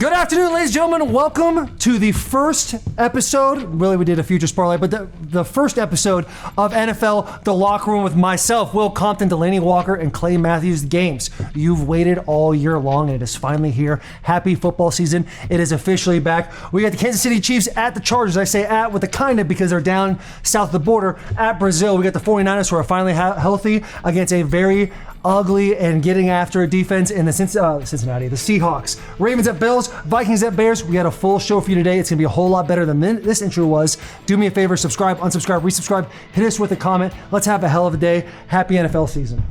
Good afternoon, ladies and gentlemen. Welcome to the first episode. Really, we did a Futures Parlay, but the first episode of NFL The Locker Room with myself, Will Compton, Delanie Walker, and Clay Matthews Games. You've waited all year long, and it is finally here. Happy football season. It is officially back. We got the Kansas City Chiefs at the Chargers. I say at with the kind of because they're down south of the border at Brazil. We got the 49ers who are finally healthy against a very ugly and getting after a defense in the Cincinnati, the Seahawks. Ravens at Bills, Vikings at Bears. We got a full show for you today. It's going to be a whole lot better than this intro was. Do me a favor, subscribe, unsubscribe, resubscribe, hit us with a comment. Let's have a hell of a day. Happy NFL season.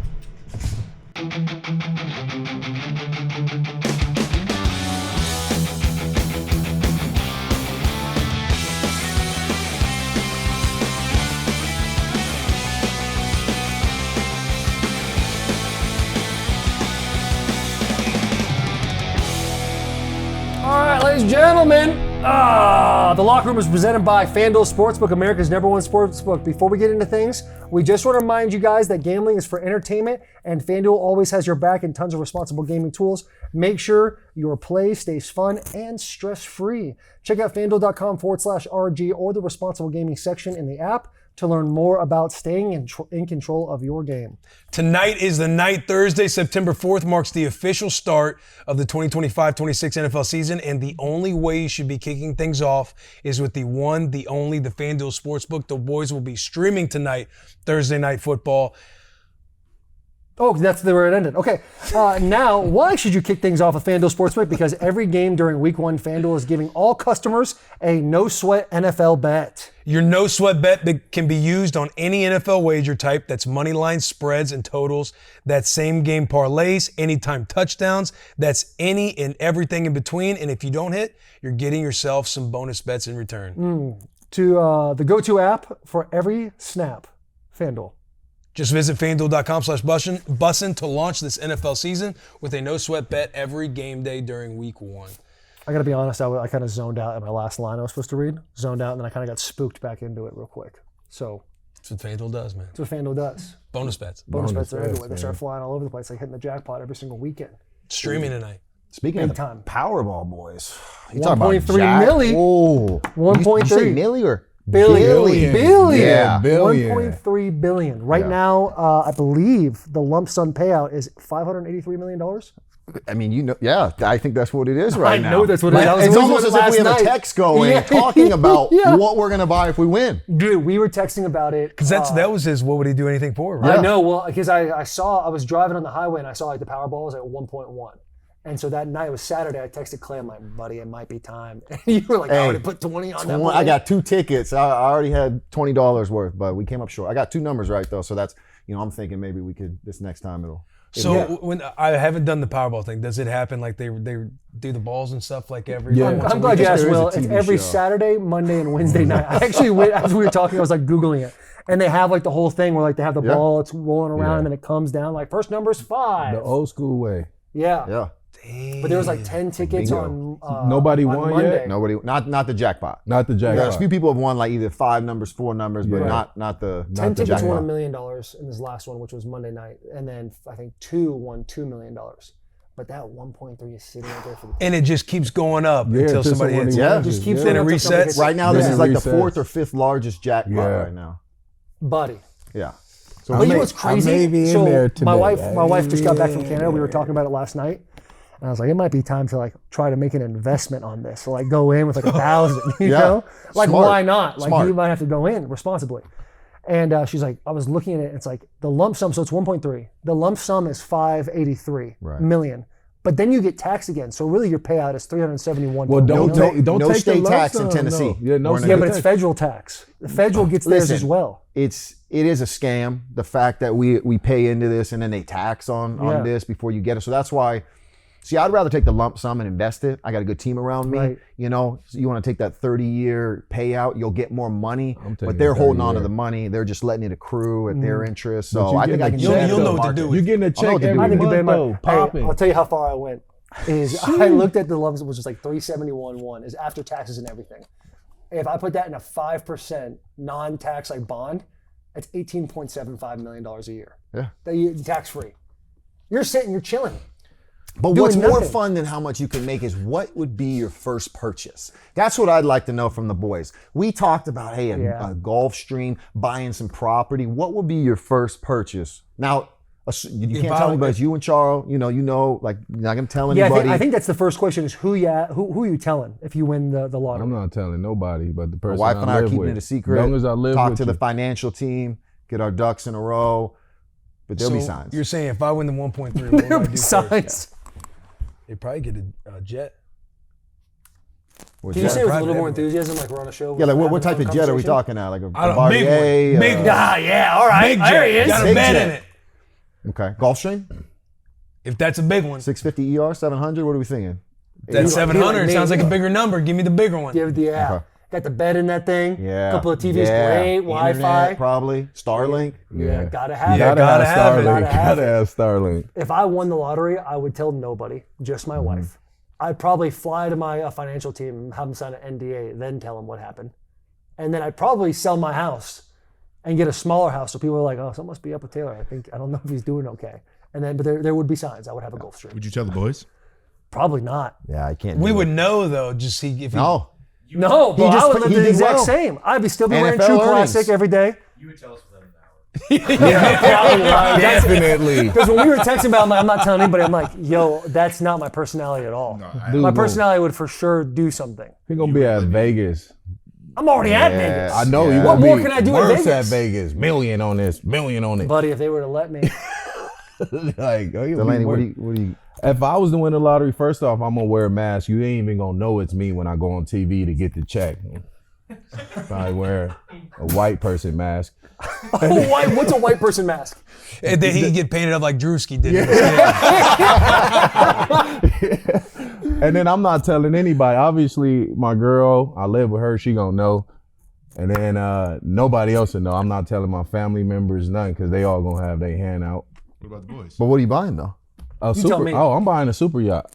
Ladies and gentlemen, the Locker Room is presented by FanDuel Sportsbook, America's #1 sportsbook. Before we get into things, we just want to remind you guys that gambling is for entertainment, and FanDuel always has your back and tons of responsible gaming tools. Make sure your play stays fun and stress-free. Check out FanDuel.com/RG or the responsible gaming section in the app to learn more about staying in control of your game. Tonight is the night. Thursday, September 4th marks the official start of the 2025-26 NFL season, and the only way you should be kicking things off is with the one, the only, the FanDuel Sportsbook. The boys will be streaming tonight, Thursday Night Football. Oh, that's where it ended. Okay. Now, why should you kick things off with FanDuel Sportsbook? Because every game during Week 1, FanDuel is giving all customers a no-sweat NFL bet. Your no-sweat bet can be used on any NFL wager type. That's money lines, spreads, and totals. That's same-game parlays, anytime touchdowns. That's any and everything in between. And if you don't hit, you're getting yourself some bonus bets in return. To the go-to app for every snap, FanDuel. Just visit FanDuel.com/Bussin to launch this NFL season with a no-sweat bet every game day during Week 1. I got to be honest, I kind of zoned out at my last line I was supposed to read. Zoned out, and then I kind of got spooked back into it real quick. So that's what FanDuel does, man. That's what FanDuel does. Bonus bets. Bonus bets are everywhere. They start flying all over the place, like hitting the jackpot every single weekend. Streaming tonight. Speaking of the Powerball boys, you 1.3 milli. Oh, 1.3 Did you say milli or billion? Yeah, billion. 1.3 billion. Right now, I believe the lump sum payout is $583 million. I mean, I think that's what it is right now. I know that's what it is. It's almost as if we have a text going talking about what we're going to buy if we win. Dude, we were texting about it. Because that was his, what would he do anything for, right? I know, well, because I was driving on the highway and I saw like the Powerball was at 1.1. And so that night, it was Saturday, I texted Clay, I'm like, buddy, it might be time. And you were like, I already put 20 on that money. I got 2 tickets. I already had $20 worth, but we came up short. I got 2 numbers right, though, so that's, I'm thinking maybe we could, this next time it'll. When I haven't done the Powerball thing, does it happen like they do the balls and stuff like every? Yeah, I'm glad you asked, Will. It's every Saturday, Monday, and Wednesday night. I actually went, as we were talking, I was like Googling it. And they have like the whole thing where like they have the ball, it's rolling around, and then it comes down. Like first number's 5. The old school way. Yeah. Yeah. Damn. But there was like 10 tickets on Nobody on won Monday. yet? Nobody, not the jackpot. Not the jackpot. Yeah, a few people have won like either 5 numbers, 4 numbers, but not the 10 tickets jackpot. won $1 million in this last one, which was Monday night. And then I think 2 won $2 million. But that 1.3 is sitting right there for the team. And it just keeps going up until somebody hits. Yeah. It just keeps Then it going up until somebody resets. hits. Right now, this is like the resets. 4th or 5th largest jackpot right now. Buddy. Yeah. So you know what's crazy? I may be in there today. My wife just got back from Canada. We were talking about it last night. And I was like, it might be time to like try to make an investment on this. So like go in with like 1,000, you know? Like Smart. why not? Like Smart. you might have to go in responsibly. And she's like, I was looking at it, it's like the lump sum, so it's 1.3. The lump sum is 583 million. But then you get taxed again. So really your payout is 371. Well, don't take no the state lump tax in sum, Tennessee. No. Yeah, but it's federal tax. The federal gets theirs Listen, as well. It is a scam. The fact that we pay into this and then they tax on this before you get it. So that's why. See, I'd rather take the lump sum and invest it. I got a good team around me. Right. You know, so you want to take that 30-year payout, you'll get more money. taking But they're the holding on to 30-year. the money. They're just letting it accrue at their interest. But So you I think getting I a can check, use You'll the know what to market. do with You're it. getting a check what to every do. I think month, you though. Hey, Popping. I'll tell you how far I went. I looked at the lump sum, which was like 371.1 is after taxes and everything. If I put that in a 5% non-tax like bond, that's $18.75 million a year. Yeah. Tax free. You're chilling. But doing what's more nothing. fun than how much you can make is what would be your first purchase? That's what I'd like to know from the boys. We talked about, hey, a Gulf Stream, buying some property. What would be your first purchase? Now, you can't tell me, but it's you and Charles. You know, like you're not gonna tell anybody. I think that's the first question: is who are you telling if you win the lottery? I'm not telling nobody, but the person My wife and I are live keeping with. it a secret. As long as I live Talk with to you. the financial team, get our ducks in a row. But there'll be signs. You're saying if I win the 1.3, what would I do first? Signs. They'd probably get a jet. Or Can you jet. say it with a Private little more everywhere. enthusiasm, like we're on a show? Yeah, like what having type a fun of jet are we conversation? talking now? Like a I don't- Bombardier? big one. Yeah, all right. Big There jet. he is. Got a Big bed jet. in it. Okay, Gulfstream, If that's a big one. 650 ER, 700. What are we thinking? That's He 700. like me. Sounds like a bigger number. Give me the bigger one. Yeah. Okay. Got the bed in that thing. Yeah. A couple of TVs, Yeah. great, Internet, Wi-Fi. probably. Starlink. Yeah, gotta have Yeah, it. gotta have it. Gotta have Gotta it. have Starlink. If I won the lottery, I would tell nobody, just my wife. I'd probably fly to my financial team and have them sign an NDA, then tell them what happened. And then I'd probably sell my house and get a smaller house so people are like, oh, something must be up with Taylor. I don't know if he's doing okay. And then, but there would be signs. I would have a Gulfstream. Would you tell the boys? Probably not. Yeah, I can't. We do would it. know though. Just see if he. No. No, but just I would put- live he the did exact well. same. I'd be still be wearing NFL True earnings. Classic every day. You would tell us within an hour. Definitely. Because when we were texting about it, I'm not telling anybody. I'm like, yo, that's not my personality at all. My personality would for sure do something. He's gonna be at Vegas. I'm already at Yeah. Vegas. I know you. Yeah. What gonna more be can I do at worse Vegas? at Vegas? Million on this, million on it. Buddy, if they were to let me. Like, oh, you'll be Delanie, worse. what do you? If I was to win the lottery, first off, I'm gonna wear a mask. You ain't even gonna know it's me when I go on TV to get the check. I wear a white person mask. What's a white person mask? And then he'd get painted up like Drewski did. And then I'm not telling anybody. Obviously, my girl, I live with her. She gonna know. And then nobody else will know. I'm not telling my family members nothing because they all gonna have their hand out. What about the boys? But what are you buying though? A tell super. me. Oh, I'm buying a super yacht.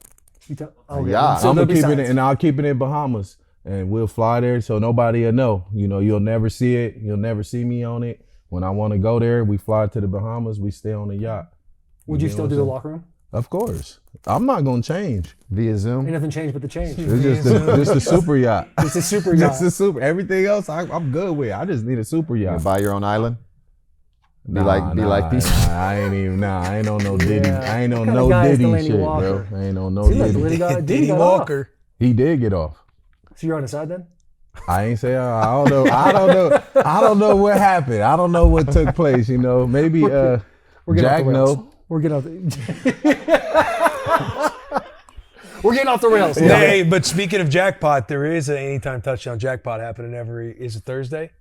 Yeah. So I'm there'll gonna be keep it, signs. and I'll keep it in Bahamas, and we'll fly there so nobody will know. You know, you'll never see it. You'll never see me on it. When I want to go there, we fly to the Bahamas. We stay on the yacht. Would you know still what do the I'm locker room? Of course, I'm not gonna change. Via Zoom. Ain't nothing changed but the change. It's just a super yacht. It's a super yacht. Just a super. Everything else, I'm good with. I just need a super You yacht. buy your own island. Be Nah, like these. I ain't even. Nah, I ain't on no Diddy. Yeah. I ain't on What kind no of guy is Diddy Delanie shit, Walker? bro. I ain't on no Seems like Diddy. Diddy got Diddy off. Walker. He did get off. So you're on the side then? I ain't say I don't know. I don't know. I don't know what happened. I don't know what took place. You know, maybe We're getting Jack off the rails. know. We're getting off the We're getting off the rails. Hey, but speaking of jackpot, there is an anytime touchdown jackpot happening is it Thursday?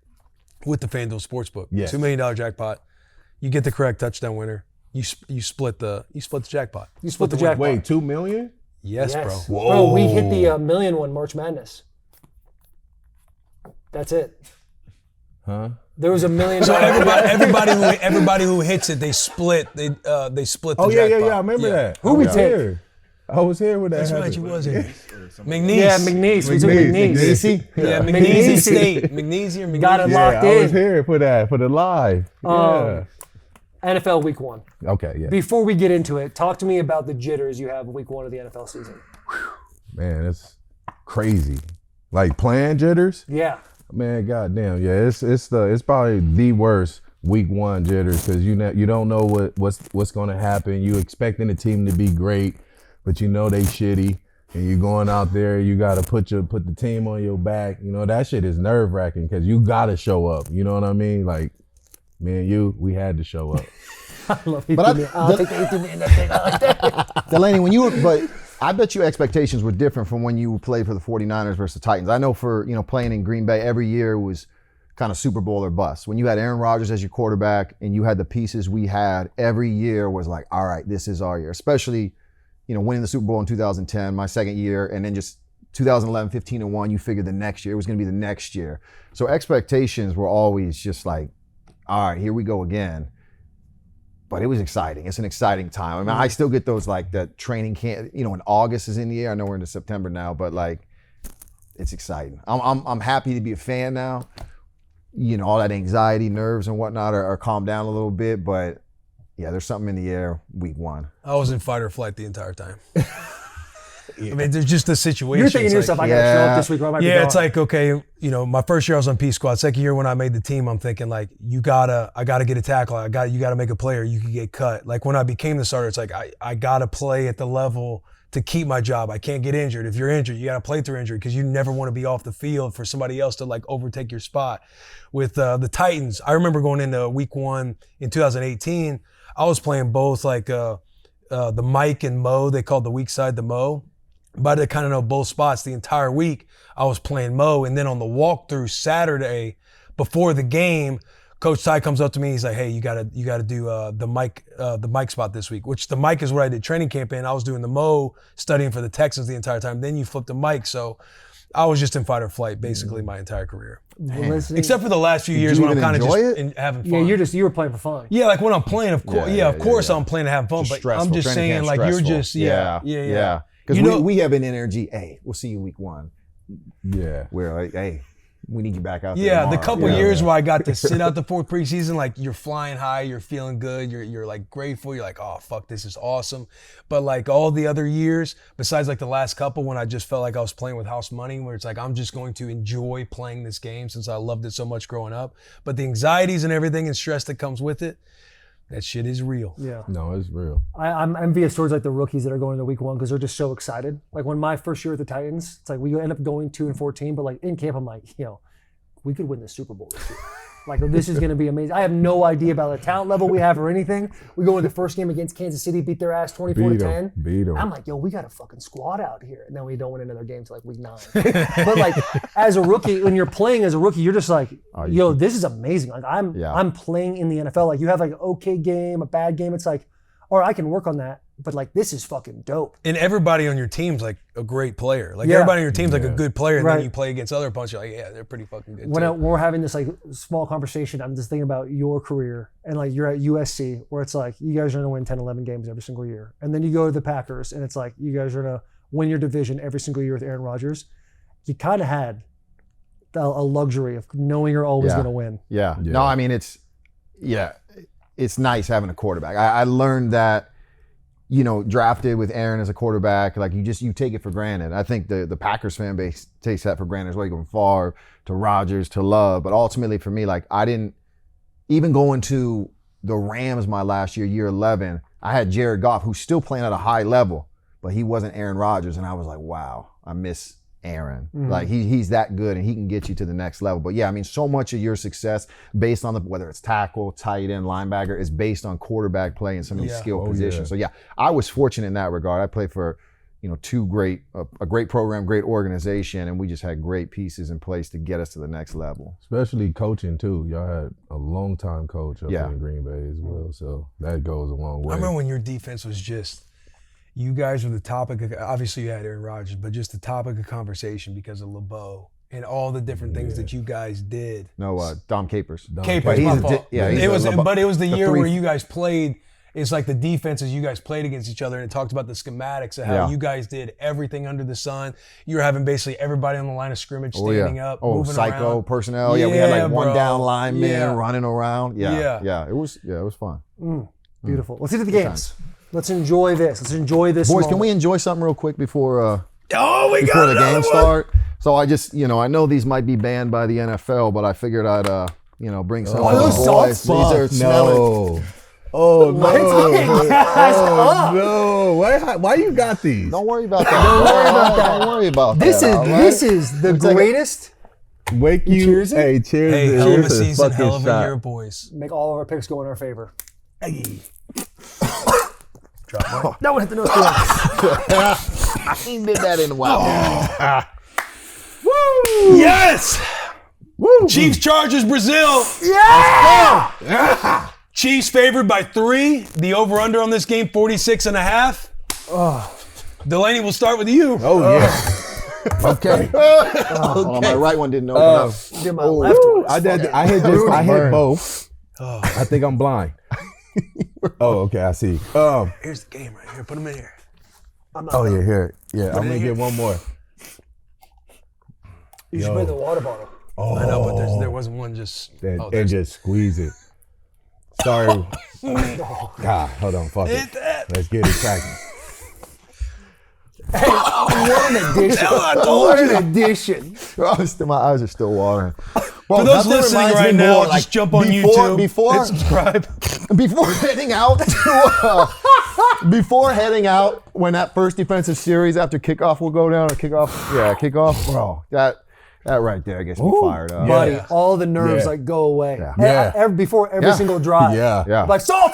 With the FanDuel Sportsbook. Yes. $2 million jackpot. You get the correct touchdown winner. You split the jackpot. You split the jackpot. Wait, 2 million? Yes, Yes. bro. Bro, we hit the million one March Madness. That's it. Huh? There was $1 million. So everybody who hits it, they split. They split the Oh yeah, jackpot. yeah. I remember that. Who we I was take? here. I was here with that. That's right, happened. you was here. McNeese. Yeah, McNeese. We took McNeese. Easy. Yeah, McNeese. McNeese State. McNeese or McNeese? Got it Yeah, locked I was in. here for that, for the live. Yeah. NFL Week 1. Okay, yeah. Before we get into it, talk to me about the jitters you have Week 1 of the NFL season. Man, it's crazy. Like playing jitters. Yeah. Man, goddamn, yeah, it's probably the worst week 1 jitters because you don't know what's gonna happen. You expecting the team to be great, but you know they shitty, and you're going out there. You gotta put the team on your back. You know that shit is nerve wracking because you gotta show up. You know what I mean? Like me and you, we had to show up. I love you. But I'll take the 18 minute thing. I like that. Delanie, when you were, but I bet you expectations were different from when you played for the 49ers versus the Titans. I know for, playing in Green Bay, every year was kind of Super Bowl or bust. When you had Aaron Rodgers as your quarterback and you had the pieces we had, every year was like, all right, this is our year. Especially, winning the Super Bowl in 2010, my second year, and then just 2011, 15 and 1, you figured the next year it was going to be the next year. So expectations were always just like, all right, here we go again. But it was exciting. It's an exciting time. I mean, I still get those like that training camp. In August is in the air. I know we're into September now, but like, it's exciting. I'm happy to be a fan now. All that anxiety, nerves, and whatnot are calmed down a little bit. But Yeah, there's something in the air week 1. I was in fight or flight the entire time. I mean, there's just a situation. You're thinking to yourself, I got to show up this week or I might be yeah, it's gone. like, okay, my first year I was on P squad. Second year when I made the team, I'm thinking like, I gotta get a tackle. You gotta make a play or you could get cut. Like when I became the starter, it's like I gotta play at the level to keep my job. I can't get injured. If you're injured, you gotta play through injury because you never want to be off the field for somebody else to like overtake your spot. With the Titans, I remember going into week 1 in 2018. I was playing both like the Mike and Mo. They called the weak side the Mo. But I kind of know both spots the entire week. I was playing Mo, and then on the walkthrough Saturday before the game, Coach Ty comes up to me. He's like, "Hey, you gotta do the Mike spot this week." Which the Mike is what I did training camp in. I was doing the Mo, studying for the Texans the entire time. Then you flip the Mike, so I was just in fight or flight basically my entire career, except for the last few years you when I'm even kind of enjoy just it? having fun. Yeah, you were playing for fun. Yeah, like when I'm playing, of course. Yeah, of course yeah. I'm playing to have fun, Just but stressful. I'm just Training saying camp's like you're stressful. just yeah. Because we have an energy. Hey, we'll see you week 1. Yeah. We're like, hey, we need you back out there. Yeah, the tomorrow. couple Yeah. years where I got to sit out the 4th preseason, like you're flying high, you're feeling good, you're like grateful, you're like, oh fuck, this is awesome. But like all the other years, besides like the last couple when I just felt like I was playing with house money, where it's like I'm just going to enjoy playing this game since I loved it so much growing up. But the anxieties and everything and stress that comes with it, that shit is real. Yeah. No, it's real. I'm envious towards like the rookies that are going into week 1 because they're just so excited. Like when my first year at the Titans, it's like we end up going 2-14, but like in camp, I'm like, we could win the Super Bowl this year. Like this is going to be amazing. I have no idea about the talent level we have or anything. We go into the first game against Kansas City, beat their ass 24-10. Beat 'em. I'm like, we got a fucking squad out here. And then we don't win another game till like week 9. But like as a rookie, when you're playing as a rookie, you're just like, this is amazing. Like I'm playing in the NFL. Like you have like an okay game, a bad game. It's like, or I can work on that. But like this is fucking dope. And everybody on your team's like a great player. Like everybody on your team's like a good player, and then you play against other opponents, you're like, yeah, they're pretty fucking good when we're having this like small conversation, I'm just thinking about your career and like you're at USC where it's like you guys are gonna win 10, 11 games every single year. And then you go to the Packers and it's like you guys are gonna win your division every single year with Aaron Rodgers. You kind of had a luxury of knowing you're always gonna win. Yeah. No, I mean it's nice having a quarterback. I learned that, drafted with Aaron as a quarterback, like you take it for granted. I think the Packers fan base takes that for granted as well. You go from Favre to Rodgers to Love, but ultimately for me, like I didn't even go into the Rams my last year 11. I had Jared Goff, who's still playing at a high level, but he wasn't Aaron Rodgers, and I was like, wow, I miss Aaron. Like he's that good and he can get you to the next level. But yeah, I mean, so much of your success based on whether it's tackle, tight end, linebacker is based on quarterback play and some of these skill positions. So yeah, I was fortunate in that regard. I played for, two a great program, great organization, and we just had great pieces in place to get us to the next level. Especially coaching too. Y'all had a long time coach up in Green Bay as well. So that goes a long way. I remember when your defense was just, you guys were the topic of, obviously you had Aaron Rodgers, but just the topic of conversation because of LeBeau and all the different things that you guys did. No, Dom Capers. Capers, my fault. It was the year where three- you guys played. It's like the defenses you guys played against each other, and it talked about the schematics of how you guys did everything under the sun. You were having basically everybody on the line of scrimmage standing up, moving psycho around. personnel. Yeah, we had like one bro. down lineman Yeah. running around. Yeah. It was fun. Beautiful. Let's get to the games. Let's enjoy this. Let's enjoy this. Boys, moment. can we enjoy something real quick before We before got the another game one. start? So I just, I know these might be banned by the NFL, but I figured I'd, bring some of those the boys. These are smelling. No. Oh no! Oh, no! Why you got these? Don't worry about that. Don't worry about This that. is this is the greatest. Wake you. Cheers it? Hey, cheers! Hey, to- hell of a cheers to the season, fucking hell of a shot. year, boys. Make all of our picks go in our favor. Drop one. No one hit the nose. I ain't did that in a while. Yes! Woo! Chiefs, Chargers, Brazil. Yeah! Chiefs favored by 3. The over-under on this game, 46.5. Delaney, we'll start with you. Oh yeah. Okay. Hold on, my right one didn't open up. Did my left one. I hit both. I think I'm blind. Oh, okay. I see. Here's the game right here. Put them in here. Oh yeah, here. Yeah, I'm gonna get one more. You should bring the water bottle. Oh, I know, but there wasn't one just. and just squeeze it. Sorry. God, hold on, fuck it. Let's get it cracking. What an addition. What an addition. My eyes are still watering. For Bro, those that's what listening reminds right me now, more, just jump on before, YouTube Before, and subscribe. Before heading out, when that first defensive series after kickoff will go down, or kickoff, bro, that right there gets me fired up. Buddy, all the nerves Yeah. like go away. Yeah. Before every Yeah. single drive. Yeah. Like salt.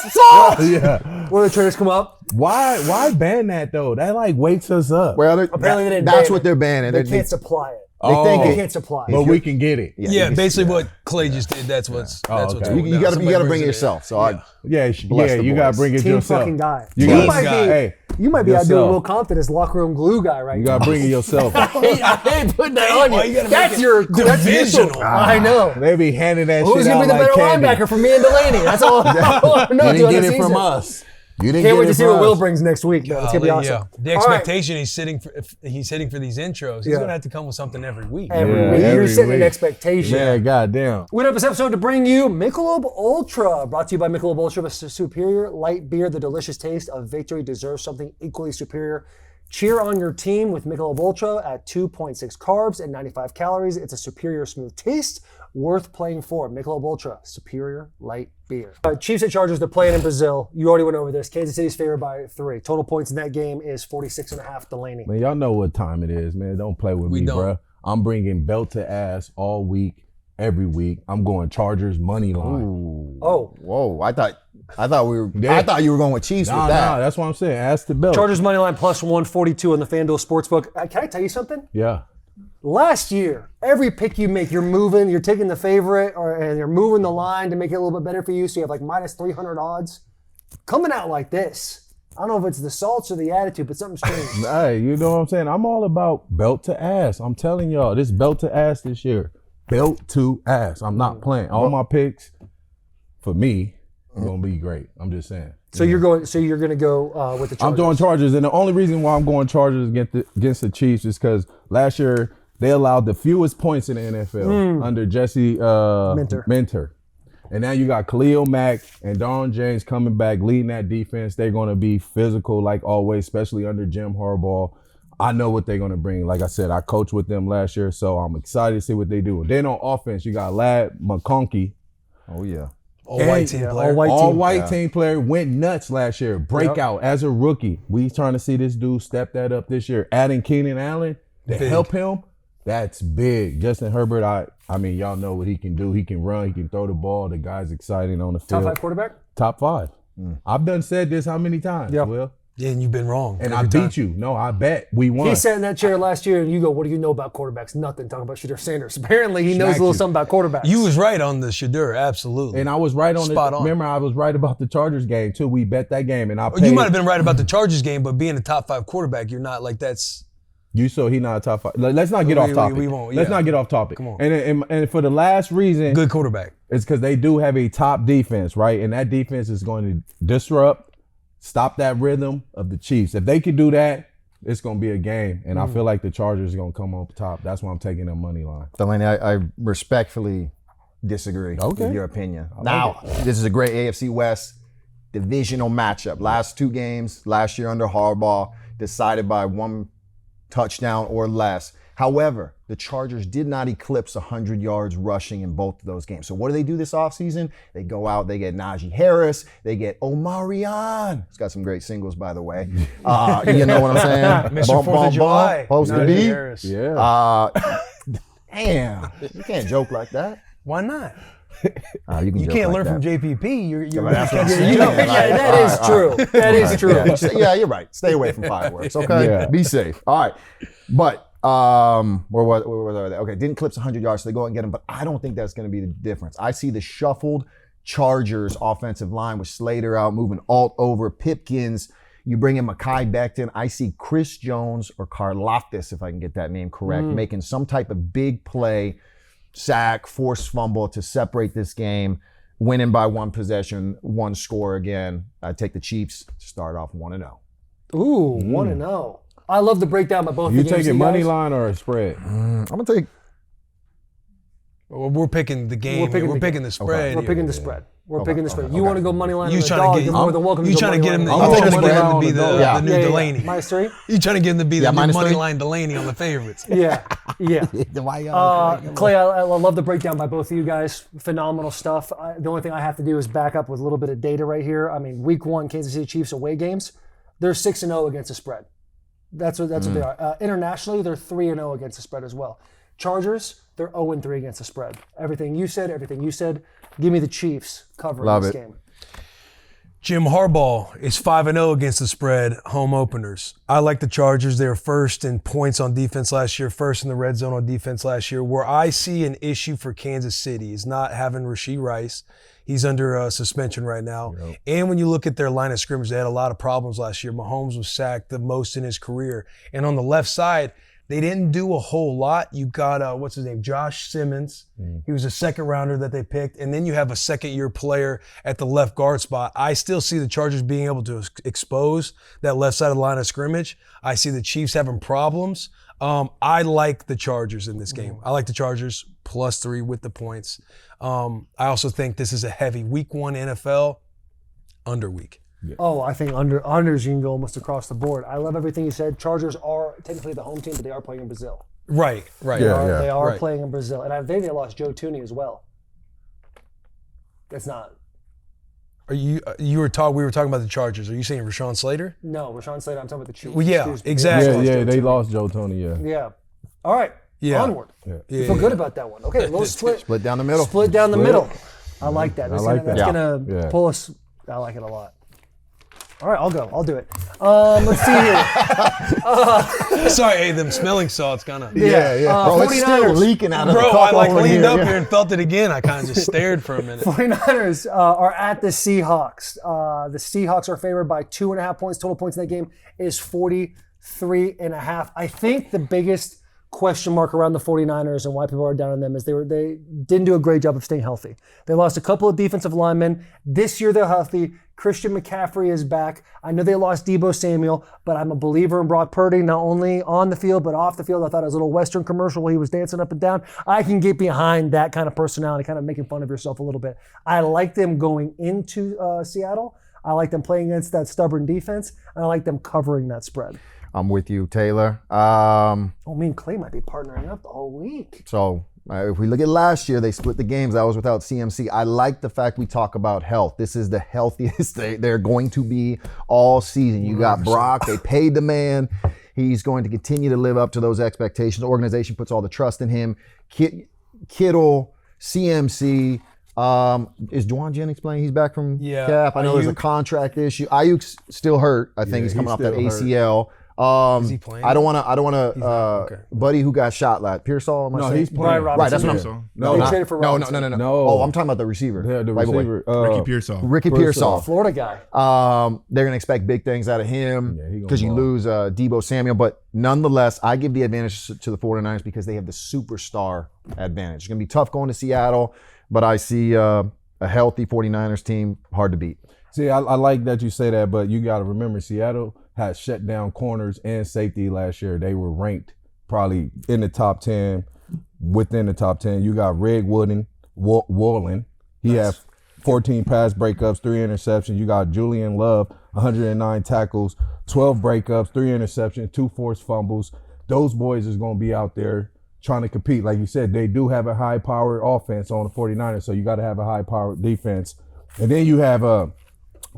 Yeah. When the trainers come up, Why ban that though? That like wakes us up. Well, apparently they didn't that's ban what it. they're banning. They can't supply it. think They it- can't supply but it. we can get it. Yeah, basically what Clay just did. That's what's. That's what's. okay. going You down. gotta Somebody bring brings it in. yourself. So Yeah, Bless the you boys. gotta bring it Team yourself. fucking guy. You You gotta, might hey, be out doing yourself. Will Compton as locker room glue guy right You now. gotta bring it yourself. I hate putting that on why you. you gotta That's make it your divisional? I know. They be handing that Who's shit gonna out be the like better candy. linebacker for me and Delanie? That's all I want to know. You didn't get it from us. You didn't Can't get wait it to see from what Will us. brings next week. Though. It's gonna be Golly, awesome. The All right. expectation he's hitting for these intros. He's Yeah. gonna have to come with something every week. Every Yeah, week. You're every setting an week. expectation. Man, goddamn. We have this episode to bring you Michelob Ultra, brought to you by Michelob Ultra, a superior light beer. The delicious taste of victory deserves something equally superior. Cheer on your team with Michelob Ultra at 2.6 carbs and 95 calories. It's a superior smooth taste, worth playing for. Michelob Ultra, superior light beer. Chiefs and Chargers, they're playing in Brazil. You already went over this. Kansas City's favored by 3. Total points in that game is 46.5. Delanie. Man, y'all know what time it is, man. Don't play with We me, don't. bruh. I'm bringing belt to ass all week, every week. I'm going Chargers money line. Oh, whoa! I thought Yeah. I thought you were going with Chiefs Nah, with that. nah, that's what I'm saying. Ask the belt. Chargers money line plus 142 on the FanDuel Sportsbook. Can I tell you something? Yeah. Last year, every pick you make, you're taking the favorite and you're moving the line to make it a little bit better for you. So you have like minus 300 odds. Coming out like this, I don't know if it's the salts or the attitude, but something's changed. Hey, you know what I'm saying? I'm all about belt to ass. I'm telling y'all, this belt to ass this year. Belt to ass. I'm not playing. All my picks, for me, are gonna be great. I'm just saying. So you're going to go with the Chargers. I'm doing Chargers, and the only reason why I'm going Chargers against the Chiefs is because last year they allowed the fewest points in the NFL under Jesse Minter. And now you got Khalil Mack and Darren James coming back, leading that defense. They're going to be physical like always, especially under Jim Harbaugh. I know what they're going to bring. Like I said, I coached with them last year, so I'm excited to see what they do. And then on offense, you got Lad McConkey. Oh yeah. All-white team player. All-white team player, went nuts last year. Breakout as a rookie. We trying to see this dude step that up this year. Adding Keenan Allen to help him, that's big. Justin Herbert, I mean, y'all know what he can do. He can run. He can throw the ball. The guy's exciting on the field. Top 5 quarterback? Top 5. I've done said this how many times, Yep. Will? Yeah, and you've been wrong. And I every time. beat you. No, I bet we won. He sat in that chair last year and you go, what do you know about quarterbacks? Nothing. Talking about Shedeur Sanders. Apparently he knows a little something about quarterbacks. You was right on the Shedeur, absolutely. And I was right on Spot it. on. Remember, I was right about the Chargers game, too. We bet that game, and I paid. You might have been right about the Chargers game, but being a top 5 quarterback, you're not like that's. You saw he not a top 5. Let's not get off topic. we won't, Let's yeah. not get off topic. Come on. And for the last reason, Good quarterback. it's because they do have a top defense, right? And that defense is going to disrupt, stop that rhythm of the Chiefs. If they can do that, it's going to be a game. And I feel like the Chargers are going to come up top. That's why I'm taking them money line. Delanie, I respectfully disagree with your opinion. Now, this is a great AFC West divisional matchup. Last 2 games, last year under Harbaugh, decided by 1 touchdown or less. However, the Chargers did not eclipse 100 yards rushing in both of those games. So what do they do this offseason? They go out, they get Najee Harris, they get Omarion. He's got some great singles, by the way. You know what I'm saying? Mr. 4th of July. Supposed to Najee be. Harris. Yeah. Damn, you can't joke like that. Why not? You You joke can't like learn from that. JPP. You're That's what I'm saying. Yeah, that is true. That is true. Yeah, you're right. Stay away from fireworks, okay? Yeah. Be safe. All right. But where was I? Okay, didn't clips 100 yards, so they go out and get him. But I don't think that's going to be the difference. I see the shuffled Chargers offensive line with Slater out, moving Alt over, Pipkins. You bring in Mekhi Becton. I see Chris Jones or Karlaftis, if I can get that name correct, making some type of big play, sack, forced fumble to separate this game, winning by 1 possession, 1 score again. I take the Chiefs to start off 1-0. Ooh, 1-0. I love the breakdown by both You the games. taking you money guys. line or a spread? I'm gonna take. Well, we're picking the game. We're picking the spread. We're picking the spread. We're picking the spread. You want to go money line You on the trying dog, to get? you're more than welcome to You go trying to money get him? line You on the trying to dog. get him to be Yeah. the new Delanie? -3? You trying to get him to be the Yeah, new -3? money line Delanie on the favorites? Yeah. Why y'all? Clay, I love the breakdown by both of you guys. Phenomenal stuff. The only thing I have to do is back up with a little bit of data right here. I mean, week 1, Kansas City Chiefs away games, they're 6-0 against the spread. That's what they are. Internationally, they're 3-0 against the spread as well. Chargers, they're 0-3 against the spread. Everything you said. Give me the Chiefs covering Love this it. game. Jim Harbaugh is 5-0 against the spread home openers. I like the Chargers. They were first in points on defense last year, first in the red zone on defense last year. Where I see an issue for Kansas City is not having Rashee Rice. He's under suspension right now. Yep. And when you look at their line of scrimmage, they had a lot of problems last year. Mahomes was sacked the most in his career. And on the left side, they didn't do a whole lot. You got, what's his name, Josh Simmons. He was a second rounder that they picked. And then you have a second-year player at the left guard spot. I still see the Chargers being able to expose that left side of the line of scrimmage. I see the Chiefs having problems. I like the Chargers in this game. I like the Chargers +3 with the points. I also think this is a heavy week 1 NFL under week. Yeah. Oh, I think unders you can go almost across the board. I love everything you said. Chargers are technically the home team, but they are playing in Brazil. Right. They are playing in Brazil. And I think they lost Joe Tooney as well. It's not. We were talking about the Chargers. Are you saying Rashawn Slater? No, Rashawn Slater, I'm talking about the Chiefs. Well, yeah, exactly. Yeah, they lost Joe Tony, Yeah. All right. Yeah. Onward. You feel good about that one. Okay, a little split. Split down the middle. Split down the middle. I like that. That's gonna Yeah. pull us. I like it a lot. All right, I'll go. I'll do it. Let's see here. Sorry, hey, them smelling salts kind of. Bro, it's still 49ers. leaking out of the Bro, cup I over leaned up Yeah. here and felt it again. I kind of just stared for a minute. 49ers are at the Seahawks. The Seahawks are favored by 2.5 points. Total points in that game is 43.5. I think the biggest question mark around the 49ers and why people are down on them is they didn't do a great job of staying healthy. They lost a couple of defensive linemen. This year they're healthy. Christian McCaffrey is back. I know they lost Deebo Samuel, but I'm a believer in Brock Purdy, not only on the field, but off the field. I thought it was a little Western commercial where he was dancing up and down. I can get behind that kind of personality, kind of making fun of yourself a little bit. I like them going into Seattle. I like them playing against that stubborn defense, and I like them covering that spread. I'm with you, Taylor. Me and Clay might be partnering up the whole week. So if we look at last year, they split the games. I was without CMC. I like the fact we talk about health. This is the healthiest they're going to be all season. You got Brock. They paid the man. He's going to continue to live up to those expectations. The organization puts all the trust in him. Kittle, CMC. Is Juwan Jennings playing? He's back from Cap. I know there's a contract issue. Ayuk's still hurt. I think he's coming off that ACL. Is he playing? I don't want to. Buddy who got shot last. Pearsall? He's playing. Right, that's what I'm saying. No, they traded for Robinson. No. Oh, I'm talking about the receiver. Yeah, the White boy. receiver. Ricky Pearsall. Ricky Pearsall. Florida guy. They're going to expect big things out of him Yeah, he gonna because you ball. lose Deebo Samuel. But nonetheless, I give the advantage to the 49ers because they have the superstar advantage. It's going to be tough going to Seattle, but I see a healthy 49ers team hard to beat. See, I like that you say that, but you got to remember Seattle had shut down corners and safety last year. They were ranked probably in the top 10, within the top 10. You got Red Wallen. He had 14 pass breakups, 3 interceptions. You got Julian Love, 109 tackles, 12 breakups, 3 interceptions, 2 forced fumbles. Those boys is going to be out there trying to compete. Like you said, they do have a high-powered offense on the 49ers, so you got to have a high-powered defense. And then you have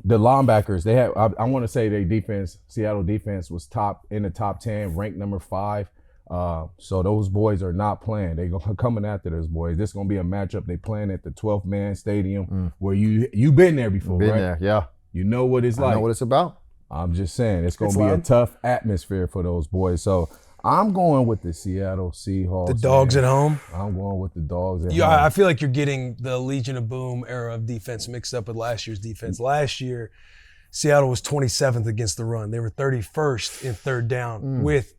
the linebackers. They have, I want to say their defense, Seattle defense was in the top 10, ranked number 5. So those boys are not playing. They're coming after those boys. This is going to be a matchup. They playing at the 12th man stadium where you've been there before, Been right? there, yeah. You know what it's like. I know what it's about. I'm just saying it's going to be a tough atmosphere for those boys. So I'm going with the Seattle Seahawks. The dogs at home. I'm going with the dogs at Yeah, home. I feel like you're getting the Legion of Boom era of defense mixed up with last year's defense. Last year, Seattle was 27th against the run. They were 31st in third down. With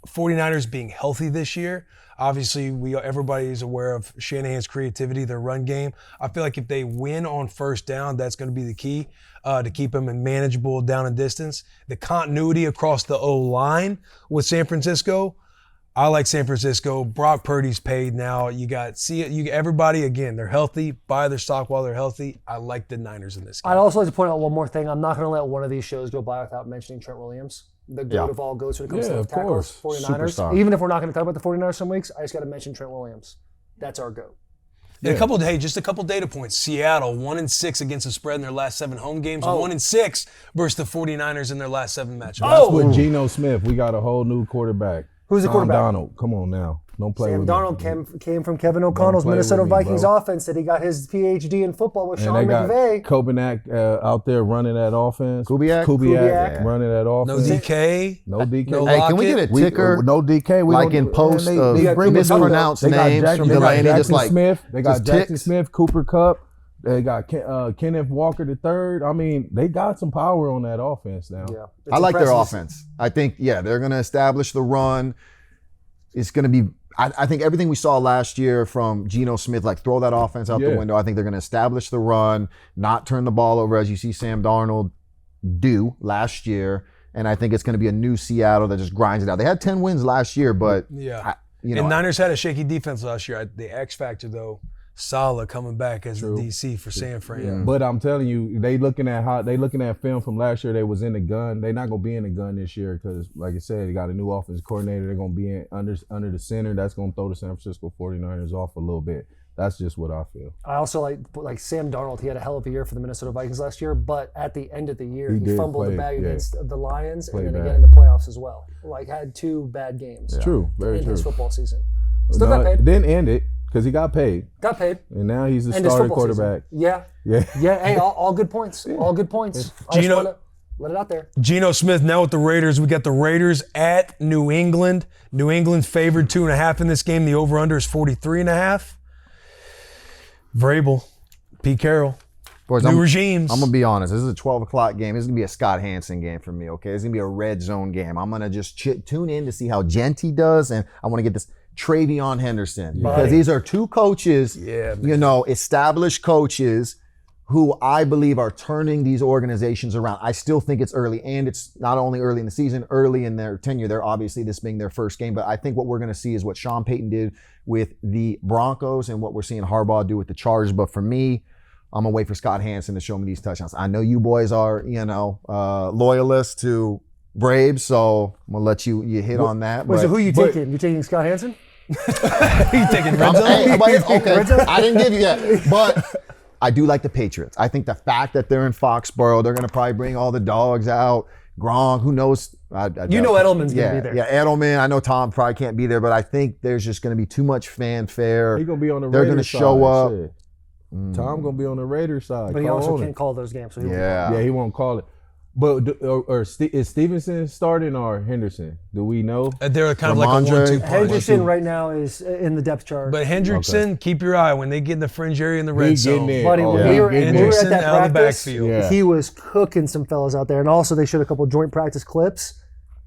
49ers being healthy this year, obviously everybody is aware of Shanahan's creativity, their run game. I feel like if they win on first down, that's going to be the key to keep them in manageable down and distance. The continuity across the O-line with San Francisco, I like San Francisco. Brock Purdy's paid now. You got everybody again. They're healthy. Buy their stock while they're healthy. I like the Niners in this game. I'd also like to point out one more thing. I'm not going to let one of these shows go by without mentioning Trent Williams, the goat of all goats when it comes to tackles, 49ers. Superstar. Even if we're not going to talk about the 49ers some weeks, I just got to mention Trent Williams. That's our goat. And just a couple data points. Seattle 1-6 against the spread in their last 7 home games. Oh. 1-6 versus the 49ers in their last 7 matchups. Oh! With Geno Smith, we got a whole new quarterback. Who's the Sam quarterback? Darnold. Come on now. Don't play Sam with Darnold me. came from Kevin O'Connell's play Minnesota with me, Vikings bro. offense that he got his PhD in football with And Sean they got McVay. Kobenak out there running that offense. Kubiak? Kubiak. running that No offense. DK. No DK. No Hey, can we get a ticker? No DK. We like don't- in post man, of they bring us up. mispronounced They got names Jackson- from they got Delanie, just Jackson like Smith. They got just Jackson ticks. Smith, Cooper Kupp. They got Kenneth Walker III. I mean, they got some power on that offense now. Yeah, I like their impressive. offense. I think, they're going to establish the run. It's going to be, I think everything we saw last year from Geno Smith, like throw that offense out the window. I think they're going to establish the run, not turn the ball over as you see Sam Darnold do last year. And I think it's going to be a new Seattle that just grinds it out. They had 10 wins last year, but And Niners had a shaky defense last year. The X factor though, Saleh coming back as the DC for San Fran. Yeah. But I'm telling you, they looking at film from last year. They was in the gun. They're not gonna be in the gun this year because, like I said, they got a new offensive coordinator. They're gonna be under the center. That's gonna throw the San Francisco 49ers off a little bit. That's just what I feel. I also like Sam Darnold. He had a hell of a year for the Minnesota Vikings last year, but at the end of the year, He he did fumbled the play, bag yeah. against the Lions Played and then bad. again in the playoffs as well. Like had 2 bad games. True, to very end true. his football season. Still got No, paid. didn't end it because he got paid, Got paid. and now he's the End his starting football quarterback. season. Yeah. Yeah. Yeah. Hey, all good points. All good points. I just Geno- want to let it out there. Geno Smith now with the Raiders. We got the Raiders at New England. New England favored 2.5 in this game. The over/under is 43.5. Vrabel, Pete Carroll, boys, new regimes. I'm going to be honest. This is a 12 o'clock game. This is going to be a Scott Hansen game for me, okay? It's going to be a red zone game. I'm going to just tune in to see how Genty does, and I want to get this Travion Henderson. Because these are 2 coaches, established coaches who I believe are turning these organizations around. I still think it's early, and it's not only early in the season, early in their tenure. They're obviously this being their first game, but I think what we're going to see is what Sean Payton did with the Broncos and what we're seeing Harbaugh do with the Chargers. But for me, I'm going to wait for Scott Hansen to show me these touchdowns. I know you boys are, loyalists to Braves, so I'm going to let you hit on that. Wait, so who you but- taking? You taking Scott Hansen? you taking red zone? Okay, I didn't give you that, but I do like the Patriots. I think the fact that they're in Foxborough, they're going to probably bring all the dogs out. Gronk, who knows? You know Edelman's going to be there. Yeah, Edelman. I know Tom probably can't be there, but I think there's just going to be too much fanfare. He's gonna be on the They're Raiders gonna side. show up. Shit. Tom gonna be on the Raiders side. But he Call also on can't it. call those games. So Yeah. He won't call it. But is Stevenson starting or Henderson? Do we know? They're kind of like a Ramondre. 1-2 punch. Henderson right now is in the depth chart. But Hendrickson, keep your eye when they get in the fringe area in the red He zone. getting in. Buddy, Oh, when yeah. we were at Hendrickson that out of the practice, backfield. Yeah. he was cooking some fellas out there. And also they showed a couple joint practice clips.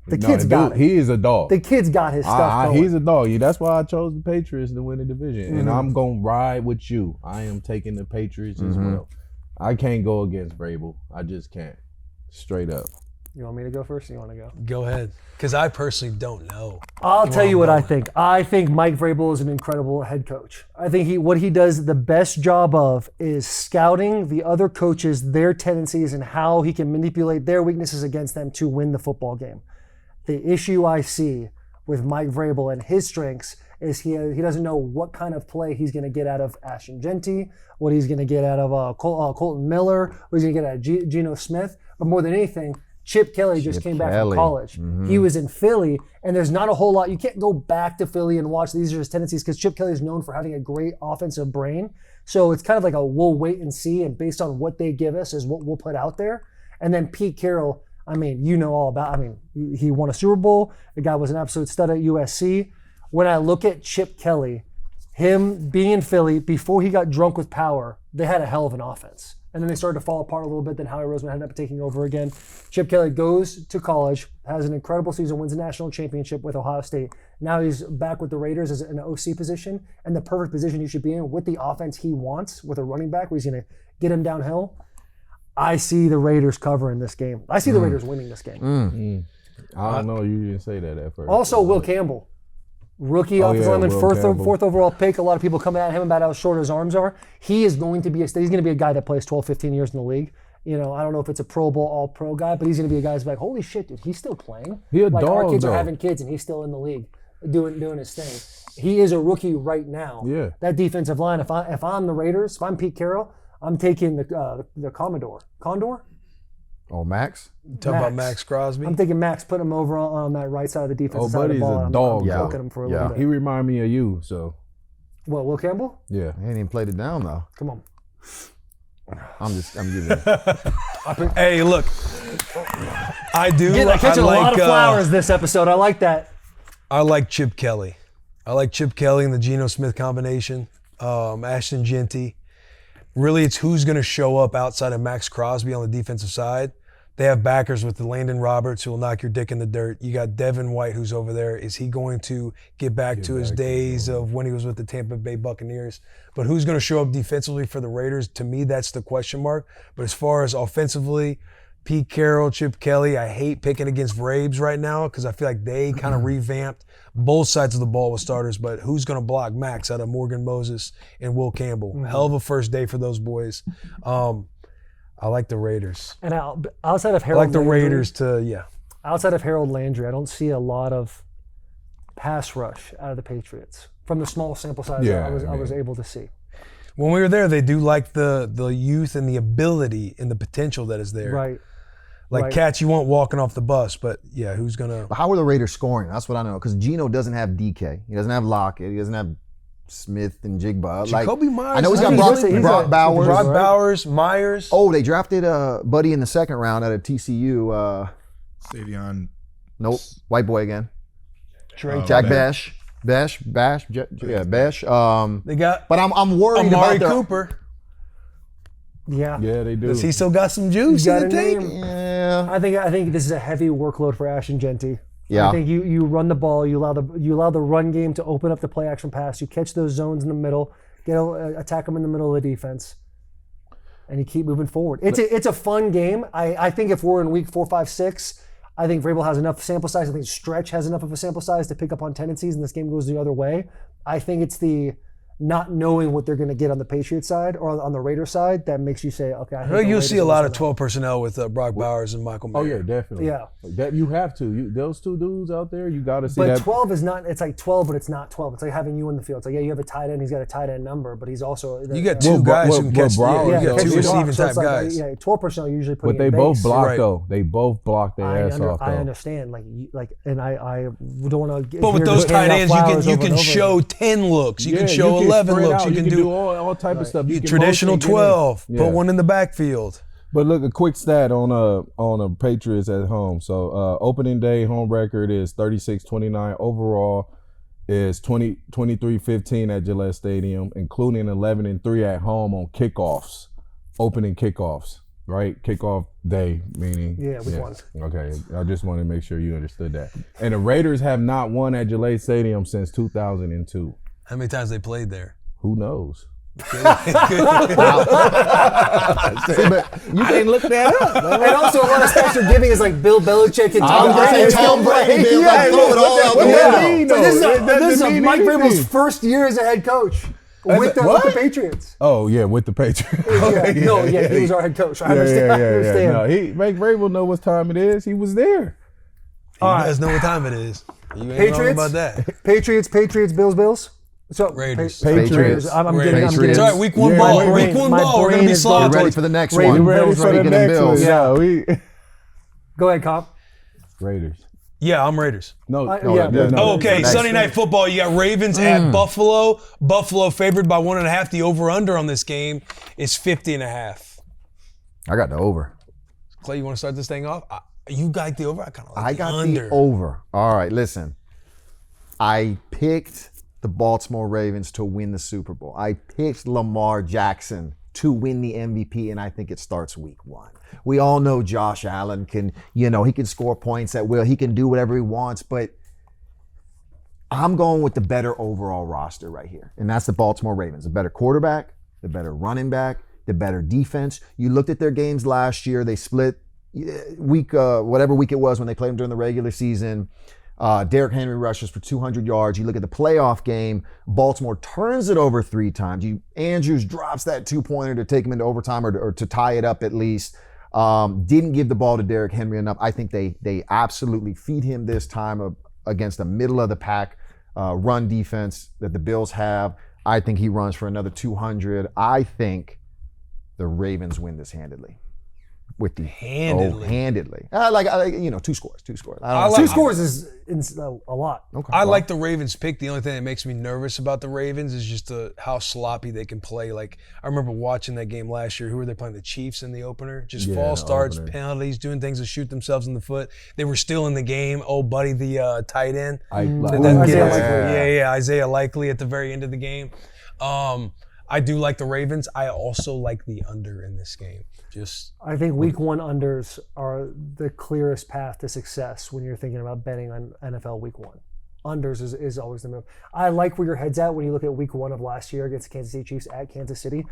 The kid's got it. He is a dog. The kid's got his stuff going. He's a dog. That's why I chose the Patriots to win the division. And I'm going to ride with you. I am taking the Patriots as well. I can't go against Vrabel. I just can't. Straight up. You want me to go first or you want to go? Go ahead. Because I personally don't know. I'll tell you what I think. I think Mike Vrabel is an incredible head coach. I think what he does the best job of is scouting the other coaches, their tendencies, and how he can manipulate their weaknesses against them to win the football game. The issue I see with Mike Vrabel and his strengths is he doesn't know what kind of play he's going to get out of Ashton Genty, what he's going to get out of Colton Miller, what he's going to get out of Geno Smith. But more than anything, Chip Kelly just came back from college. He was in Philly, and there's not a whole lot. You can't go back to Philly and watch these are his tendencies because Chip Kelly is known for having a great offensive brain. So it's kind of like a we'll wait and see, and based on what they give us is what we'll put out there. And then Pete Carroll, I mean, you know all about. I mean, he won a Super Bowl. The guy was an absolute stud at USC. When I look at Chip Kelly, him being in Philly before he got drunk with power, they had a hell of an offense. And then they started to fall apart a little bit. Then Howie Roseman ended up taking over again. Chip Kelly goes to college, has an incredible season, wins a national championship with Ohio State. Now he's back with the Raiders as an OC position, and the perfect position he should be in with the offense he wants with a running back where he's going to get him downhill. I see the Raiders covering this game. I see the Raiders winning this game. I don't know. You didn't say that at first. Also, Will Campbell. Rookie Oh, offensive yeah, lineman, Will fourth Campbell. overall pick. A lot of people come at him about how short his arms are. He is going to be a guy that plays 12, 15 years in the league. You know, I don't know if it's a Pro Bowl, All-Pro guy, but he's going to be a guy who's like, holy shit, dude, he's still playing. He a like our dog, kids though. are having kids, and he's still in the league doing his thing. He is a rookie right now. Yeah. That defensive line. If I'm the Raiders, if I'm Pete Carroll, I'm taking the Condor. Oh, Max? Talk about Max Crosby. I'm thinking Max, put him over on that right side of the defensive side of the buddy's ball. a and I'm dog, though. poking him for a Yeah. little bit. He remind me of you, so What, Will Campbell? yeah. He ain't even played it down, though. Come on. I'm giving it. Hey, look. I do. Catching a lot of uh, flowers this episode. I like that. I like Chip Kelly. I like Chip Kelly and the Geno Smith combination. Ashton Genty. Really, it's who's going to show up outside of Max Crosby on the defensive side. They have backers with the Landon Roberts who will knock your dick in the dirt. You got Devin White who's over there. Is he going to get back to his days of when he was with the Tampa Bay Buccaneers? But who's going to show up defensively for the Raiders? To me, that's the question mark. But as far as offensively, Pete Carroll, Chip Kelly, I hate picking against Braves right now because I feel like they kind of revamped both sides of the ball with starters. But who's going to block Max out of Morgan Moses and Will Campbell? Hell of a first day for those boys. I like the Raiders. And outside of I Harold like the Landry, Raiders to, outside of Harold Landry, I don't see a lot of pass rush out of the Patriots from the small sample size Yeah, I was able to see. When we were there, they do like the youth and the ability and the potential that is there. Right. Like right. cats you want walking off the bus, but yeah, who's gonna? But how are the Raiders scoring? That's what I know. Because Geno doesn't have DK. He doesn't have Lockett. He doesn't have Smith and Jigba. Jacoby Myers. I know he's I got mean, Brock Bowers. Brock right? Bowers, Myers. Oh, they drafted Buddy in the second round out of TCU. Savion. Nope, white boy again. Trey Jack Bash. Bash. Bash. They got But I'm worried Amari about their. Cooper. Yeah. Yeah, they do. Does he still got some juice He's got in the a tank? name. Yeah. I think this is a heavy workload for Ashton Genty. Yeah. I think you run the ball, you allow the run game to open up the play action pass, you catch those zones in the middle, attack them in the middle of the defense, and you keep moving forward. It's a fun game. I think if we're in week 4, 5, 6, I think Vrabel has enough sample size. I think Stretch has enough of a sample size to pick up on tendencies, and this game goes the other way. I think it's the not knowing what they're going to get on the Patriots side or on the Raiders side that makes you say, okay. I think the You'll Raiders see a are lot gonna of 12 personnel with Brock Bowers and Michael Oh Mayer. yeah, definitely. Yeah. That you have to. Those two dudes out there, you got to see But that. 12 is not, it's like 12, but it's not 12. It's like having you in the field. It's like, yeah, you have a tight end, he's got a tight end number, but he's also. You got two guys who can catch. Brown- You got catch two the receiving block. So type it's like, guys. Yeah, 12 personnel usually putting But they in both base. block Right. though. They both block their I ass off though. understand, and I don't want to. But with those tight ends, you can show 10 looks. You can show 11 spread looks. out. You can do all type of stuff. You can traditional motion, get in. 12. Yeah. Put one in the backfield. But look, a quick stat on Patriots at home. So opening day home record is 36-29. Overall is 23-15 at Gillette Stadium, including 11-3 at home on kickoffs, opening kickoffs. Right, kickoff day meaning. Yeah, week one. Okay, I just wanted to make sure you understood that. And the Raiders have not won at Gillette Stadium since 2002. How many times they played there? Who knows? See, but you I didn't look that up. And also, a lot of stats you're giving is like Bill Belichick and Tom Brady. Tom Brady, man, like, throw it all out the window. This is Mike Vrabel's first year as a head coach with the Patriots. Oh yeah, with the Patriots. He was our head coach. I understand. I understand. No, Mike Vrabel know what time it is. He was there. You guys know what time it is. You ain't wrong Patriots? about that. Patriots, Bills. So Raiders. Patriots. I'm Raiders. getting. Patriots. It's all right, week one Yeah, ball. my Week one brain- ball. my We're going to brain be is slow. Get ready for the next Raiders. one. Ready Bills, for the Vikings and next one? Bills. Yeah, we Go ahead, Comp. Raiders. Yeah, I'm Raiders. No, yeah, no, no. Oh, okay. Next. Sunday Night Football. You got Ravens at Buffalo. Buffalo favored by 1.5. The over/under on this game is 50.5. I got the over. Clay, you want to start this thing off? You got the over. I kind of like I the got under. the over. All right, listen. I picked the Baltimore Ravens to win the Super Bowl. I picked Lamar Jackson to win the MVP, and I think it starts week 1. We all know Josh Allen can, he can score points at will. He can do whatever he wants, but I'm going with the better overall roster right here, and that's the Baltimore Ravens. The better quarterback, the better running back, the better defense. You looked at their games last year. They split whatever week it was when they played them during the regular season. Derrick Henry rushes for 200 yards. You look at the playoff game, Baltimore turns it over 3 times. Andrews drops that 2-pointer to take him into overtime or to tie it up at least. Didn't give the ball to Derrick Henry enough. I think they absolutely feed him this time against the middle of the pack run defense that the Bills have. I think he runs for another 200. I think the Ravens win this handedly. Handedly. 2 scores. 2 scores. I like- 2 scores is a lot. Okay. I like the Ravens pick. The only thing that makes me nervous about the Ravens is just how sloppy they can play. Like, I remember watching that game last year. Who were they playing? The Chiefs in the opener? Just false starts, penalties, doing things to shoot themselves in the foot. They were still in the game. Oh, buddy, the tight end. Isaiah Likely at the very end of the game. I do like the Ravens. I also like the under in this game. I think week 1 unders are the clearest path to success when you're thinking about betting on NFL week 1. Unders is always the move. I like where your head's at when you look at week 1 of last year against the Kansas City Chiefs at Kansas City.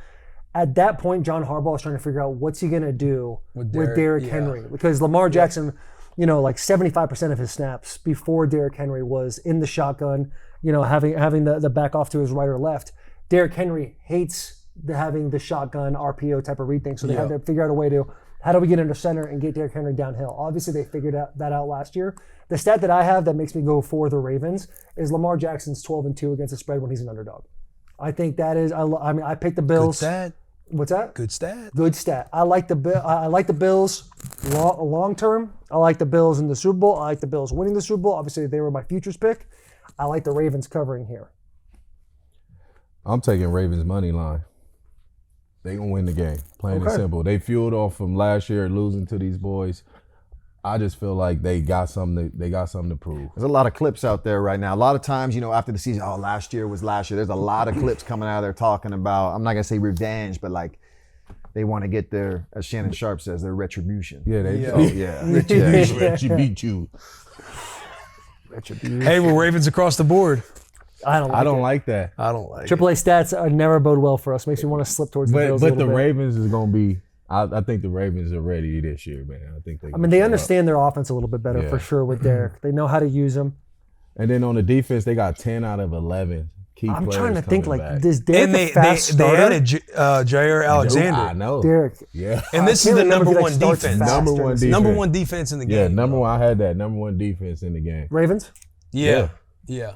At that point, John Harbaugh is trying to figure out what's he going to do with Derrick Henry. Because Lamar Jackson, 75% of his snaps before Derrick Henry was in the shotgun, having the back off to his right or left. Derrick Henry hates having the shotgun RPO type of read thing, so they had to figure out a way to, how do we get under center and get Derrick Henry downhill? Obviously, they figured that out last year. The stat that I have that makes me go for the Ravens is Lamar Jackson's 12-2 against the spread when he's an underdog. I think that is. I picked the Bills. Good stat. What's that? Good stat. Good stat. I like the Bills long term. I like the Bills in the Super Bowl. I like the Bills winning the Super Bowl. Obviously, they were my futures pick. I like the Ravens covering here. I'm taking Ravens money line. They gonna win the game. Plain and simple. They fueled off from last year losing to these boys. I just feel like they got something to prove. There's a lot of clips out there right now. A lot of times, after the season, last year was last year. There's a lot of clips coming out of there talking about, I'm not gonna say revenge, but like they want to get their, as Shannon Sharp says, their retribution. Yeah, Retribution. Hey, we're Ravens across the board. I don't like that. I don't like AAA stats are never bode well for us. Makes me want to slip towards the Bills. But the Ravens is gonna be. I think the Ravens are ready this year, man. I think they understand their offense a little bit better for sure with Derrick. They know how to use him. And then on the defense, they got 10 out of 11 key players. I'm trying to think back. Does Derrick a fast starter? They added Jair Alexander. I know. Derrick. Yeah. And this is the number one defense. Number one defense. Number one defense in the game. Yeah, number one. I had that number one defense in the game. Ravens? Yeah. I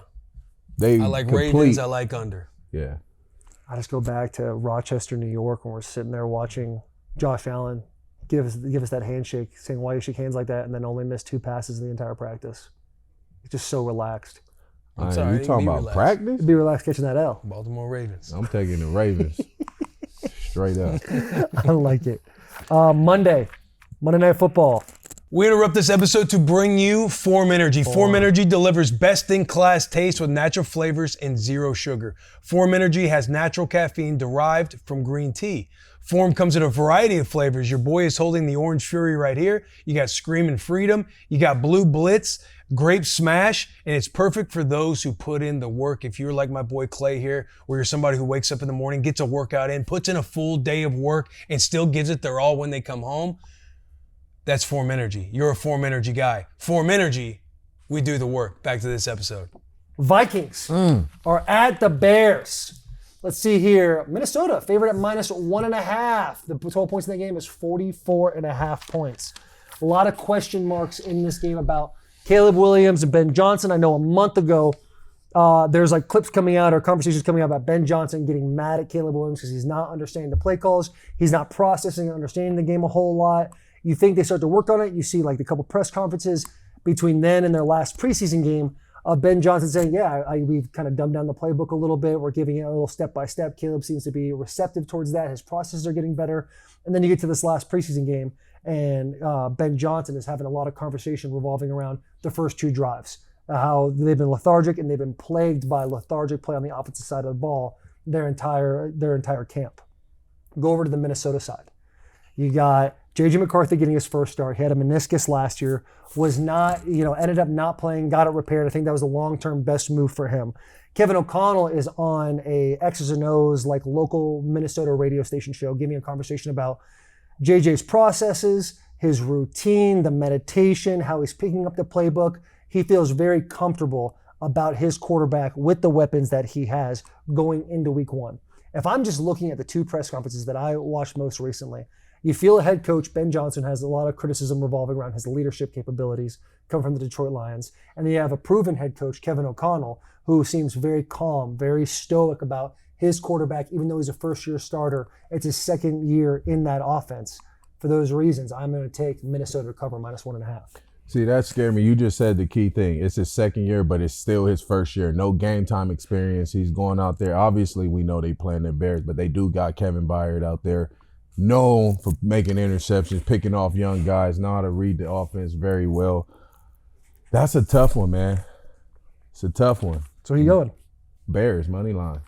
like Ravens. I like under. Yeah. I just go back to Rochester, New York, when we're sitting there watching Josh Allen give us that handshake, saying why you shake hands like that, and then only miss 2 passes in the entire practice. He's just so relaxed. I'm sorry. You talking about practice? Be relaxed catching that L. Baltimore Ravens. I'm taking the Ravens. Straight up. I like it. Monday Night Football. We interrupt this episode to bring you Form Energy. Form Energy delivers best-in-class taste with natural flavors and 0 sugar. Form Energy has natural caffeine derived from green tea. Form comes in a variety of flavors. Your boy is holding the Orange Fury right here. You got Screamin' Freedom. You got Blue Blitz, Grape Smash, and it's perfect for those who put in the work. If you're like my boy Clay here, where you're somebody who wakes up in the morning, gets a workout in, puts in a full day of work, and still gives it their all when they come home, that's Form Energy. You're a Form Energy guy. Form Energy, we do the work. Back to this episode. Vikings are at the Bears. Let's see here. Minnesota favored at -1.5. The total points in the game is 44.5 points. A lot of question marks in this game about Caleb Williams and Ben Johnson. I know a month ago there's like clips coming out or conversations coming out about Ben Johnson getting mad at Caleb Williams because he's not understanding the play calls. He's not processing and understanding the game a whole lot. You think they start to work on it. You see like the couple press conferences between then and their last preseason game of Ben Johnson saying, we've kind of dumbed down the playbook a little bit. We're giving it a little step-by-step. Caleb seems to be receptive towards that. His processes are getting better. And then you get to this last preseason game, and Ben Johnson is having a lot of conversation revolving around the first 2 drives, how they've been lethargic and they've been plagued by lethargic play on the opposite side of the ball their entire camp. Go over to the Minnesota side. You got J.J. McCarthy getting his first start. He had a meniscus last year, was not, ended up not playing, got it repaired. I think that was the long-term best move for him. Kevin O'Connell is on a X's and O's, like local Minnesota radio station show, giving a conversation about JJ's processes, his routine, the meditation, how he's picking up the playbook. he feels very comfortable about his quarterback with the weapons that he has going into week one. If I'm just looking at the two press conferences that I watched most recently, you feel a head coach, Ben Johnson, has a lot of criticism revolving around his leadership capabilities coming from the Detroit Lions. And then you have a proven head coach, Kevin O'Connell, who seems very calm, very stoic about his quarterback, even though he's a first-year starter. It's his second year in that offense. For those reasons, I'm going to take Minnesota to cover -1.5. See, that scared me. You just said the key thing. It's his second year, but it's still his first year. No game time experience. He's going out there. Obviously, we know they playing the Bears, but they do got Kevin Byard out there, known for making interceptions, picking off young guys, know how to read the offense very well. That's a tough one, man. It's a tough one. So who you going? Bears, money line.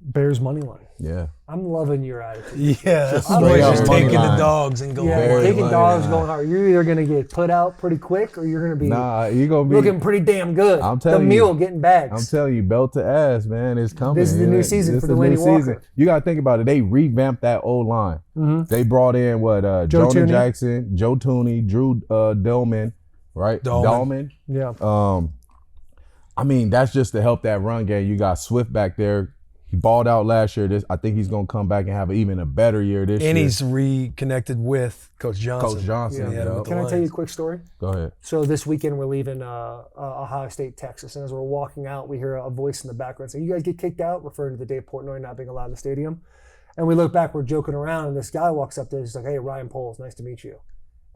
Bears money line. Yeah. I'm loving your attitude. Yeah, that's I'm the way like, just money taking the line. dogs and going. Yeah, Bears taking money dogs line. going hard. You're either going to get put out pretty quick or you're going to be Nah, you gonna be looking pretty damn good. I'm telling the you. mule getting bags. I'm telling you, belt to ass, man. It's coming. This is the new season This for is the new Delanie Walker. season. You got to think about it. They revamped that old line. They brought in Joe Jonah Tooney. Jackson, Joe Tooney, Drew Dolman, right? Dahlman. Yeah. I mean, that's just to help that run game. You got Swift back there. He balled out last year. I think he's going to come back and have even a better year this year. And he's reconnected with Coach Johnson. Coach Johnson. Yeah, Yeah. with the Can I tell you a Lions. quick story? Go ahead. So this weekend we're leaving Ohio State, Texas, and as we're walking out, we hear a voice in the background saying, "You guys get kicked out," referring to the Dave Portnoy not being allowed in the stadium. And we look back, we're joking around, and this guy walks up there. He's like, "Hey, Ryan Poles, nice to meet you."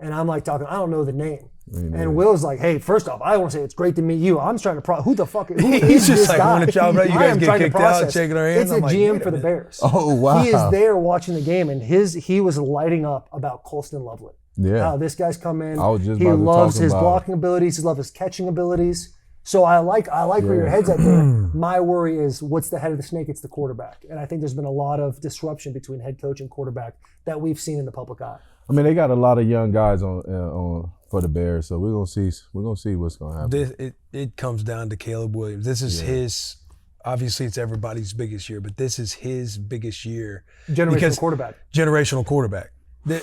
And I'm like talking, I don't know the name. And Will's like, "Hey, first off, I want to say it's great to meet you. I'm trying to who the fuck who is He's just this like, guy? "Wanna chop it up? You I guys am get trying to kicked out, process." shaking our hands." It's a I'm like, GM wait a for the minute. Bears. Oh, wow. He is there watching the game, and he was lighting up about Colston Loveland. Yeah. How this guy's come in. I was just he about to loves talk his about blocking abilities. He loves his catching abilities. So I like where your head's at there. My worry is what's the head of the snake? It's the quarterback. And I think there's been a lot of disruption between head coach and quarterback that we've seen in the public eye. I mean, they got a lot of young guys on for the Bears, so we're gonna see what's gonna happen. It comes down to Caleb Williams. This is his. Obviously, it's everybody's biggest year, but this is his biggest year. Generational quarterback. Generational quarterback.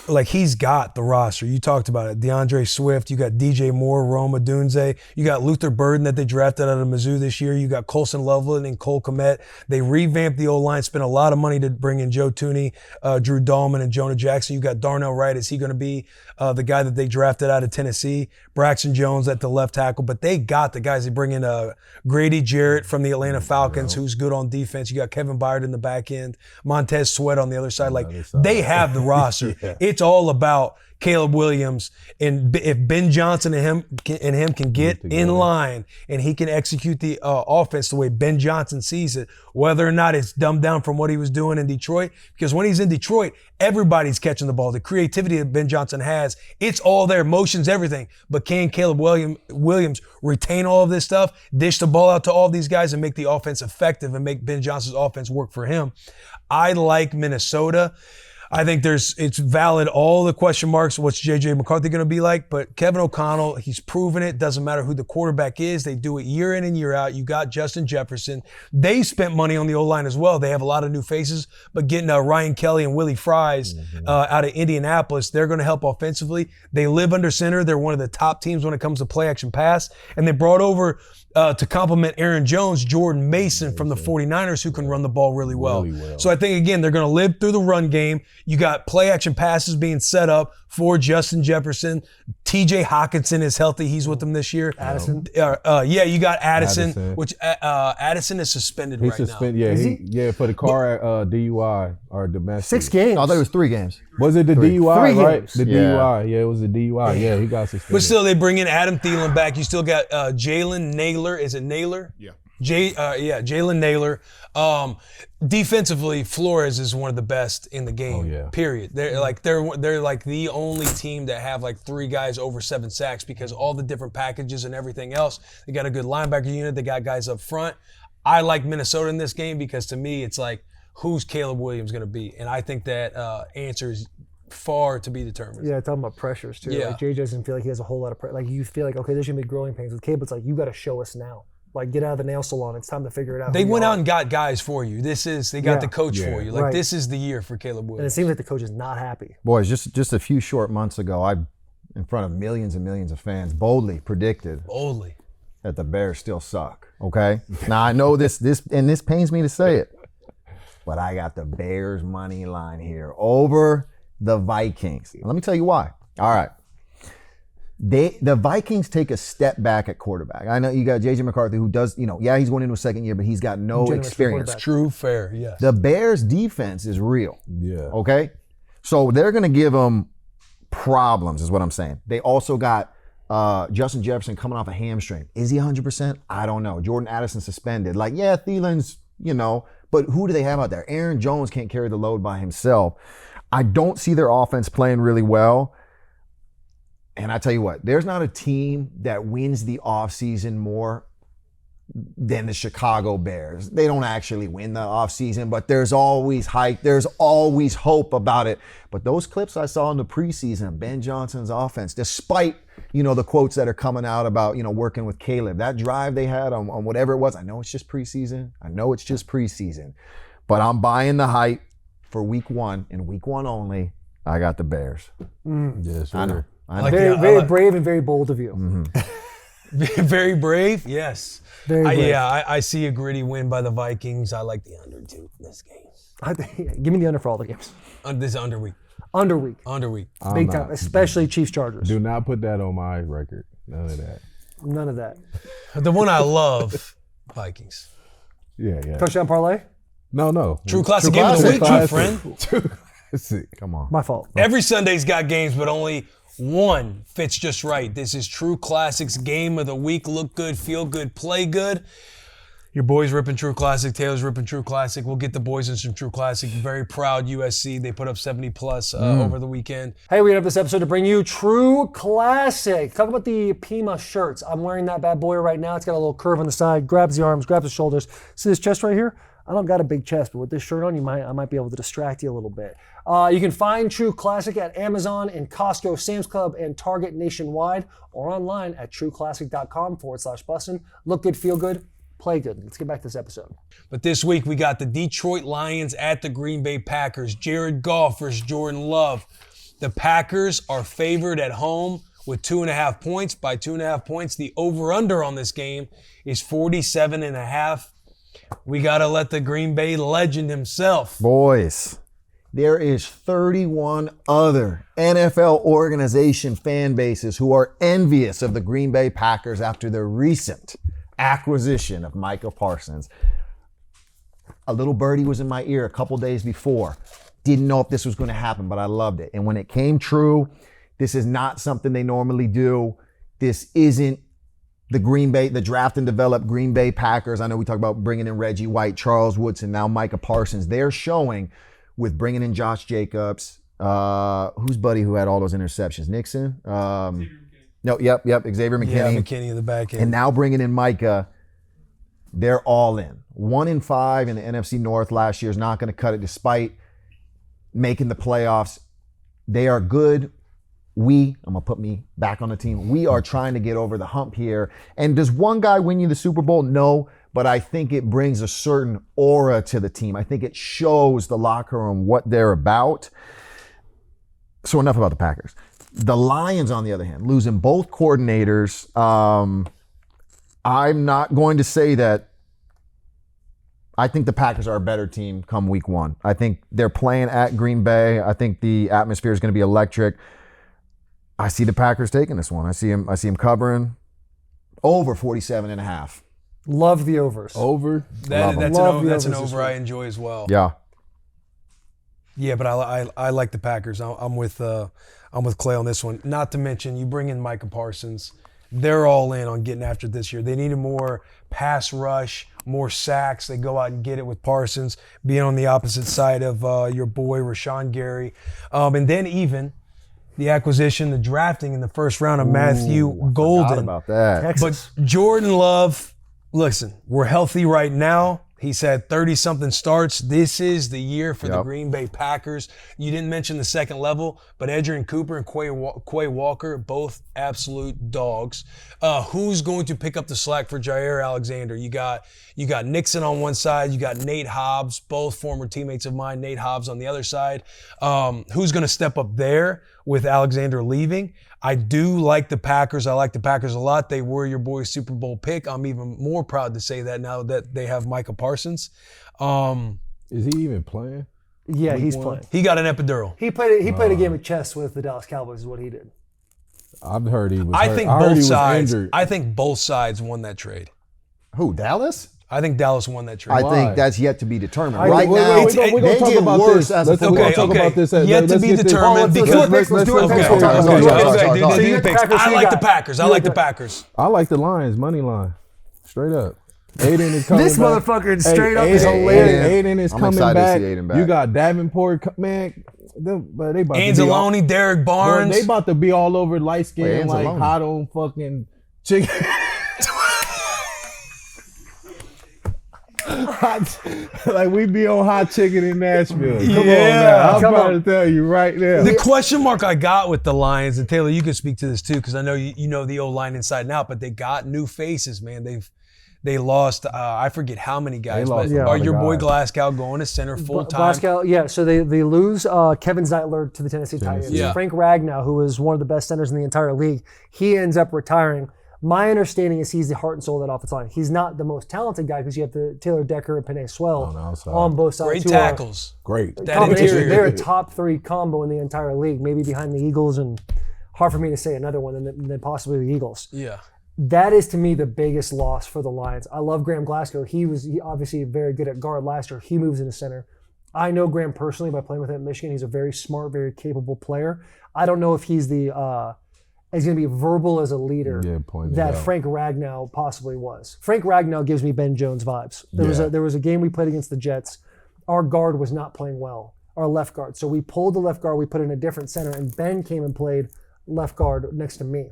Like, he's got the roster. You talked about it. DeAndre Swift. You got DJ Moore, Roma Dunze. You got Luther Burden that they drafted out of Mizzou this year. You got Colson Loveland and Cole Kmet. They revamped the O-line, spent a lot of money to bring in Joe Tooney, Drew Dahlman, and Jonah Jackson. You got Darnell Wright. Is he going to be the guy that they drafted out of Tennessee? Braxton Jones at the left tackle. But they got the guys. They bring in Grady Jarrett from the Atlanta Falcons, who's good on defense. You got Kevin Byard in the back end. Montez Sweat on the other side. They have the roster. It's all about Caleb Williams, and if Ben Johnson and him can get in line and he can execute the offense the way Ben Johnson sees it, whether or not it's dumbed down from what he was doing in Detroit, because when he's in Detroit, everybody's catching the ball. The creativity that Ben Johnson has, it's all there, motions, everything. But can Caleb Williams retain all of this stuff, dish the ball out to all these guys and make the offense effective and make Ben Johnson's offense work for him? I like Minnesota. I think it's valid, all the question marks. What's J.J. McCarthy going to be like? But Kevin O'Connell, he's proven it. Doesn't matter who the quarterback is. They do it year in and year out. You got Justin Jefferson. They spent money on the O-line as well. They have a lot of new faces, but getting Ryan Kelly and Willie Fries out of Indianapolis, they're going to help offensively. They live under center. They're one of the top teams when it comes to play action pass. And they brought over to complement Aaron Jones, Jordan Mason from the 49ers, who can run the ball really well. So I think, again, they're going to live through the run game. You got play action passes being set up for Justin Jefferson. TJ Hawkinson is healthy. He's with them this year. Addison? You got Addison, Addison. which Addison is suspended right now. Yeah, Is he? yeah, for the car DUI or domestic. 6 games. I thought it was 3 games. Was it the DUI, Three right? games. The Yeah. DUI. Yeah, it was the DUI. Yeah, he got suspended. But still, they bring in Adam Thielen back. You still got Jalen Naylor. Is it Naylor? Yeah. Jalen Naylor. Defensively, Flores is one of the best in the game. Oh, yeah. Period. They're like the only team that have like 3 guys over 7 sacks because all the different packages and everything else. They got a good linebacker unit. They got guys up front. I like Minnesota in this game because to me, it's like, who's Caleb Williams going to be? And I think that answer is far to be determined. Yeah, talking about pressures too. Yeah. Like JJ doesn't feel like he has a whole lot of pressure. Like you feel like, okay, there's gonna be growing pains with Caleb. It's like, you got to show us now. Like, get out of the nail salon. It's time to figure it out. They who you went are. out and got guys for you. They got the coach for you. Like, Right. this is the year for Caleb And it Williams. seems like the coach is not happy. Boys, just a few short months ago, I in front of millions and millions of fans, boldly predicted Boldly. that the Bears still suck. Okay. Now I know this pains me to say it, but I got the Bears money line here over the Vikings. Let me tell you why. All right. The Vikings take a step back at quarterback. I know you got J.J. McCarthy, who does, he's going into a second year, but he's got no Generous experience. quarterback. True, fair, yes. The Bears defense is real. Yeah. Okay? So they're going to give them problems, is what I'm saying. They also got Justin Jefferson coming off a hamstring. Is he 100%? I don't know. Jordan Addison suspended. Thielen's, but who do they have out there? Aaron Jones can't carry the load by himself. I don't see their offense playing really well. And I tell you what, there's not a team that wins the offseason more than the Chicago Bears. They don't actually win the offseason, but there's always hype. There's always hope about it. But those clips I saw in the preseason of Ben Johnson's offense, despite, the quotes that are coming out about, working with Caleb, that drive they had on whatever it was, I know it's just preseason. But I'm buying the hype for week one, and week one only, I got the Bears. Yeah, sure. I know. Very brave and very bold of you. Mm-hmm. Very brave, yes. Very brave. I see a gritty win by the Vikings. I like the under too in this game. Give me the under for all the games. This under week. Under week. I'm Big time, not. especially Chiefs Chargers. Do not put that on my record. None of that. None of that. The one I love, Vikings. Yeah. Touchdown parlay? No. True classic game of the week, true friend. Come on. My fault. Every Sunday's got games, but only one fits just right. This is True Classics Game of the Week. Look good, feel good, play good. Your boys ripping True Classic. Taylor's ripping True Classic. We'll get the boys in some True Classic. Very proud USC. They put up 70+ over the weekend. Hey, we have this episode to bring you True Classic. Talk about the Pima shirts. I'm wearing that bad boy right now. It's got a little curve on the side, grabs the arms, grabs the shoulders. See this chest right here? I don't got a big chest, but with this shirt on, I might be able to distract you a little bit. You can find True Classic at Amazon and Costco, Sam's Club, and Target nationwide, or online at trueclassic.com/Bussin. Look good, feel good, play good. Let's get back to this episode. But this week we got the Detroit Lions at the Green Bay Packers. Jared Goff versus Jordan Love. The Packers are favored at home with 2.5 points. By 2.5 points, the over-under on this game is 47.5. We got to let the Green Bay legend himself. Boys, there is 31 other NFL organization fan bases who are envious of the Green Bay Packers after their recent acquisition of Micah Parsons. A little birdie was in my ear a couple days before. Didn't know if this was going to happen, but I loved it. And when it came true, this is not something they normally do. This isn't the draft and developed Green Bay Packers. I know we talked about bringing in Reggie White, Charles Woodson, now Micah Parsons. They're showing with bringing in Josh Jacobs, who's buddy who had all those interceptions? Nixon? Xavier McKinney. Yeah, McKinney in the back end. And now bringing in Micah, they're all in. 1-5 in the NFC North last year is not going to cut it despite making the playoffs. They are good. I'm going to put me back on the team. We are trying to get over the hump here. And does one guy win you the Super Bowl? No, but I think it brings a certain aura to the team. I think it shows the locker room what they're about. So enough about the Packers. The Lions, on the other hand, losing both coordinators. I'm not going to say that I think the Packers are a better team come week one. I think they're playing at Green Bay. I think the atmosphere is going to be electric. I see the Packers taking this one. I see them covering over 47.5. Love the overs. Over. That's an over I enjoy as well. Yeah. Yeah, but I like the Packers. I'm with Clay on this one. Not to mention, you bring in Micah Parsons. They're all in on getting after this year. They needed more pass rush, more sacks. They go out and get it with Parsons, being on the opposite side of your boy Rashawn Gary. And then even the acquisition, the drafting in the first round of Matthew Golden. Forgot about that. Texas. But Jordan Love, listen, we're healthy right now. He's had 30-something starts. This is the year for the Green Bay Packers. You didn't mention the second level, but Edgerrin Cooper and Quay Walker, both absolute dogs. Who's going to pick up the slack for Jair Alexander? You got Nixon on one side. You got Nate Hobbs, both former teammates of mine. Nate Hobbs on the other side. Who's going to step up there? with Alexander leaving. I do like the Packers. I like the Packers a lot. They were your boys' Super Bowl pick. I'm even more proud to say that now that they have Micah Parsons. Is he even playing? Yeah, Week he's one? playing. He got an epidural. He played a game of chess with the Dallas Cowboys is what he did. I've heard he was I hurt. think I heard he both was sides. injured. I think both sides won that trade. Who, Dallas? I think Dallas won that trade. I Why? think that's yet to be determined. I- Right wait, now, we're gonna they talk get about worse this. as a Let's football Okay, talk team. about this. Yet to Let's be get this- determined let's do because it, let's do it. Okay, Let's okay, do it. okay, Sorry, okay, sorry, okay, sorry, do sorry. the picks. Packers, I who like you the got? Packers. I You like got the Packers. I like the Lions money line, straight up. Aiden is coming This back. motherfucker straight up is Aiden- hilarious. Aiden is I'm coming excited to back. see Aiden back. You got Davenport, man. But they about to be Anzalone, Derek all, Barnes. they about to be all over light skin, Wait, like Anzalone. hot on fucking chicken. Like we be on hot chicken in Nashville. Come on now. I'm Come trying on. to tell you right now. The question mark I got with the Lions, and Taylor, you can speak to this too, because I know you know the O-line inside and out, but they got new faces, man. They lost, I forget how many guys, lost but a lot are of your boy guys. Glasgow going to center full time? Glasgow, yeah. So they lose Kevin Zeitler to the Tennessee Titans. Yeah. Frank Ragnow, who was one of the best centers in the entire league, he ends up retiring. My understanding is he's the heart and soul of that offensive line. He's not the most talented guy because you have the Taylor Decker and Penei Swell On the outside. on both sides. Great who are tackles. Great. That combination. interior. They're a top 3 combo in the entire league, maybe behind the Eagles, and hard for me to say another one than possibly the Eagles. Yeah. That is to me the biggest loss for the Lions. I love Graham Glasgow. He obviously very good at guard last year. He moves into center. I know Graham personally by playing with him at Michigan. He's a very smart, very capable player. I don't know if he's he's going to be verbal as a leader pointing that it out. Frank Ragnow possibly was. Frank Ragnow gives me Ben Jones vibes. There was a game we played against the Jets. Our guard was not playing well, our left guard. So we pulled the left guard, we put in a different center, and Ben came and played left guard next to me.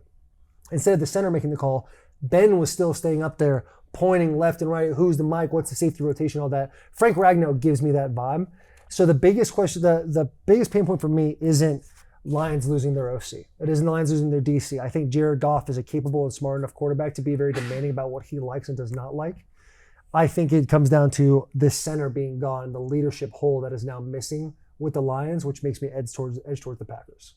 Instead of the center making the call, Ben was still staying up there, pointing left and right. Who's the mic? What's the safety rotation? All that. Frank Ragnow gives me that vibe. So the biggest question, the biggest pain point for me isn't Lions losing their OC. It isn't the Lions losing their DC. I think Jared Goff is a capable and smart enough quarterback to be very demanding about what he likes and does not like. I think it comes down to the center being gone, the leadership hole that is now missing with the Lions, which makes me edge towards the Packers.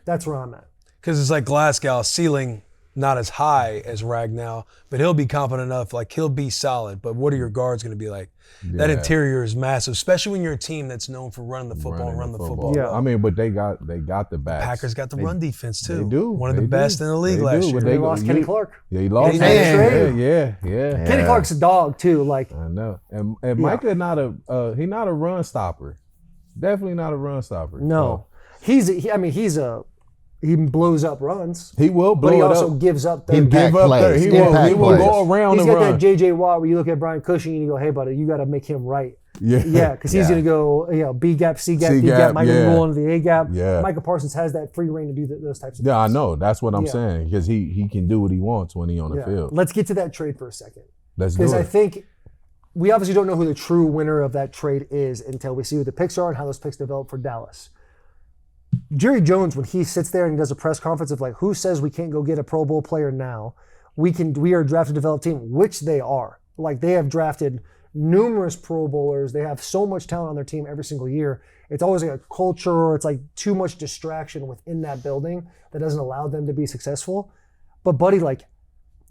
That's where I'm at. Because it's like Glasgow ceiling not as high as Ragnow, but he'll be confident enough, like he'll be solid. But what are your guards going to be like? That Yeah. interior is massive, especially when you're a team that's known for running the football and run the football. Yeah. well. I mean, but they got the backs. Packers got the run defense too. They do. One of the They best do. in the league They last do, year. but They lost Kenny Clark. Yeah, he lost. Yeah, he did. Yeah. Kenny Clark's a dog too. Like I know. And Micah not he not a run stopper. Definitely not a run stopper. no, he blows up runs, So he will blow but he it also up. gives up the Impact Give up plays. there. He Impact will plays. go around He's and got run. that J.J. Watt where you look at Brian Cushing and you go, hey, buddy, you got to make him right. Yeah, because he's going to go, B gap, C gap, D C-gap, gap. Micah yeah. can go into the A gap. Yeah. Micah Parsons has that free reign to do those types of Yeah, I things. know. That's what I'm Yeah. saying because he can do what he wants when he on the Yeah. field. Let's get to that trade for a second. Let's do Because I it. think we obviously don't know who the true winner of that trade is until we see who the picks are and how those picks develop for Dallas. Jerry Jones, when he sits there and he does a press conference of like, who says we can't go get a Pro Bowl player now? We are a draft to develop team, which they are. Like they have drafted numerous Pro Bowlers. They have so much talent on their team every single year. It's always like a culture or it's like too much distraction within that building that doesn't allow them to be successful. But buddy, like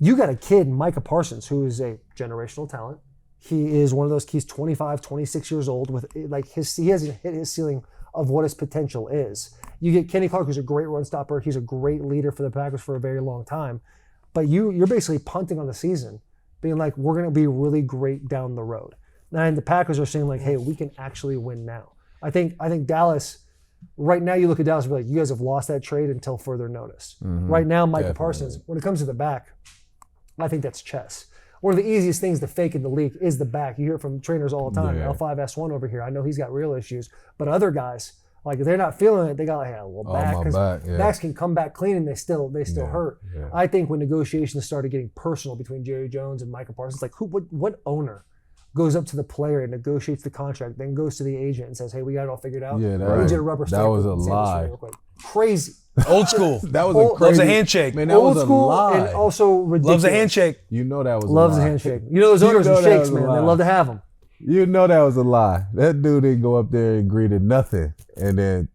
you got a kid, Micah Parsons, who is a generational talent. He is one of those, he's 25, 26 years old with like he hasn't hit his ceiling of what his potential is. You get Kenny Clark, who's a great run stopper. He's a great leader for the Packers for a very long time. But you're basically punting on the season, being like, we're going to be really great down the road. And the Packers are saying like, hey, we can actually win now. I think Dallas, right now you look at Dallas and be like, you guys have lost that trade until further notice. Right now, Micah Definitely. Parsons, when it comes to the back, I think that's chess. One of the easiest things to fake in the league is the back. You hear it from trainers all the time. Yeah. L5S1 over here. I know he's got real issues, but other guys, like if they're not feeling it, they got like, yeah, well, back. my 'cause back, yeah. backs can come back clean and they still hurt. yeah. I think when negotiations started getting personal between Jerry Jones and Micah Parsons, like what owner goes up to the player and negotiates the contract, then goes to the agent and says, hey, we got it all figured out. Yeah, that I need was- you to rubber that stamp was it a and send this to me lie. real quick. Crazy. Old school. That was Old- a loves crazy a handshake. Man, that Old was a school lie. and also ridiculous. Loves a handshake. You know that was Loves a a lie. handshake. You know those owners know and that shakes, was a man. They lie. love to have them. You know that was a lie. That dude didn't go up there and agree to nothing. And then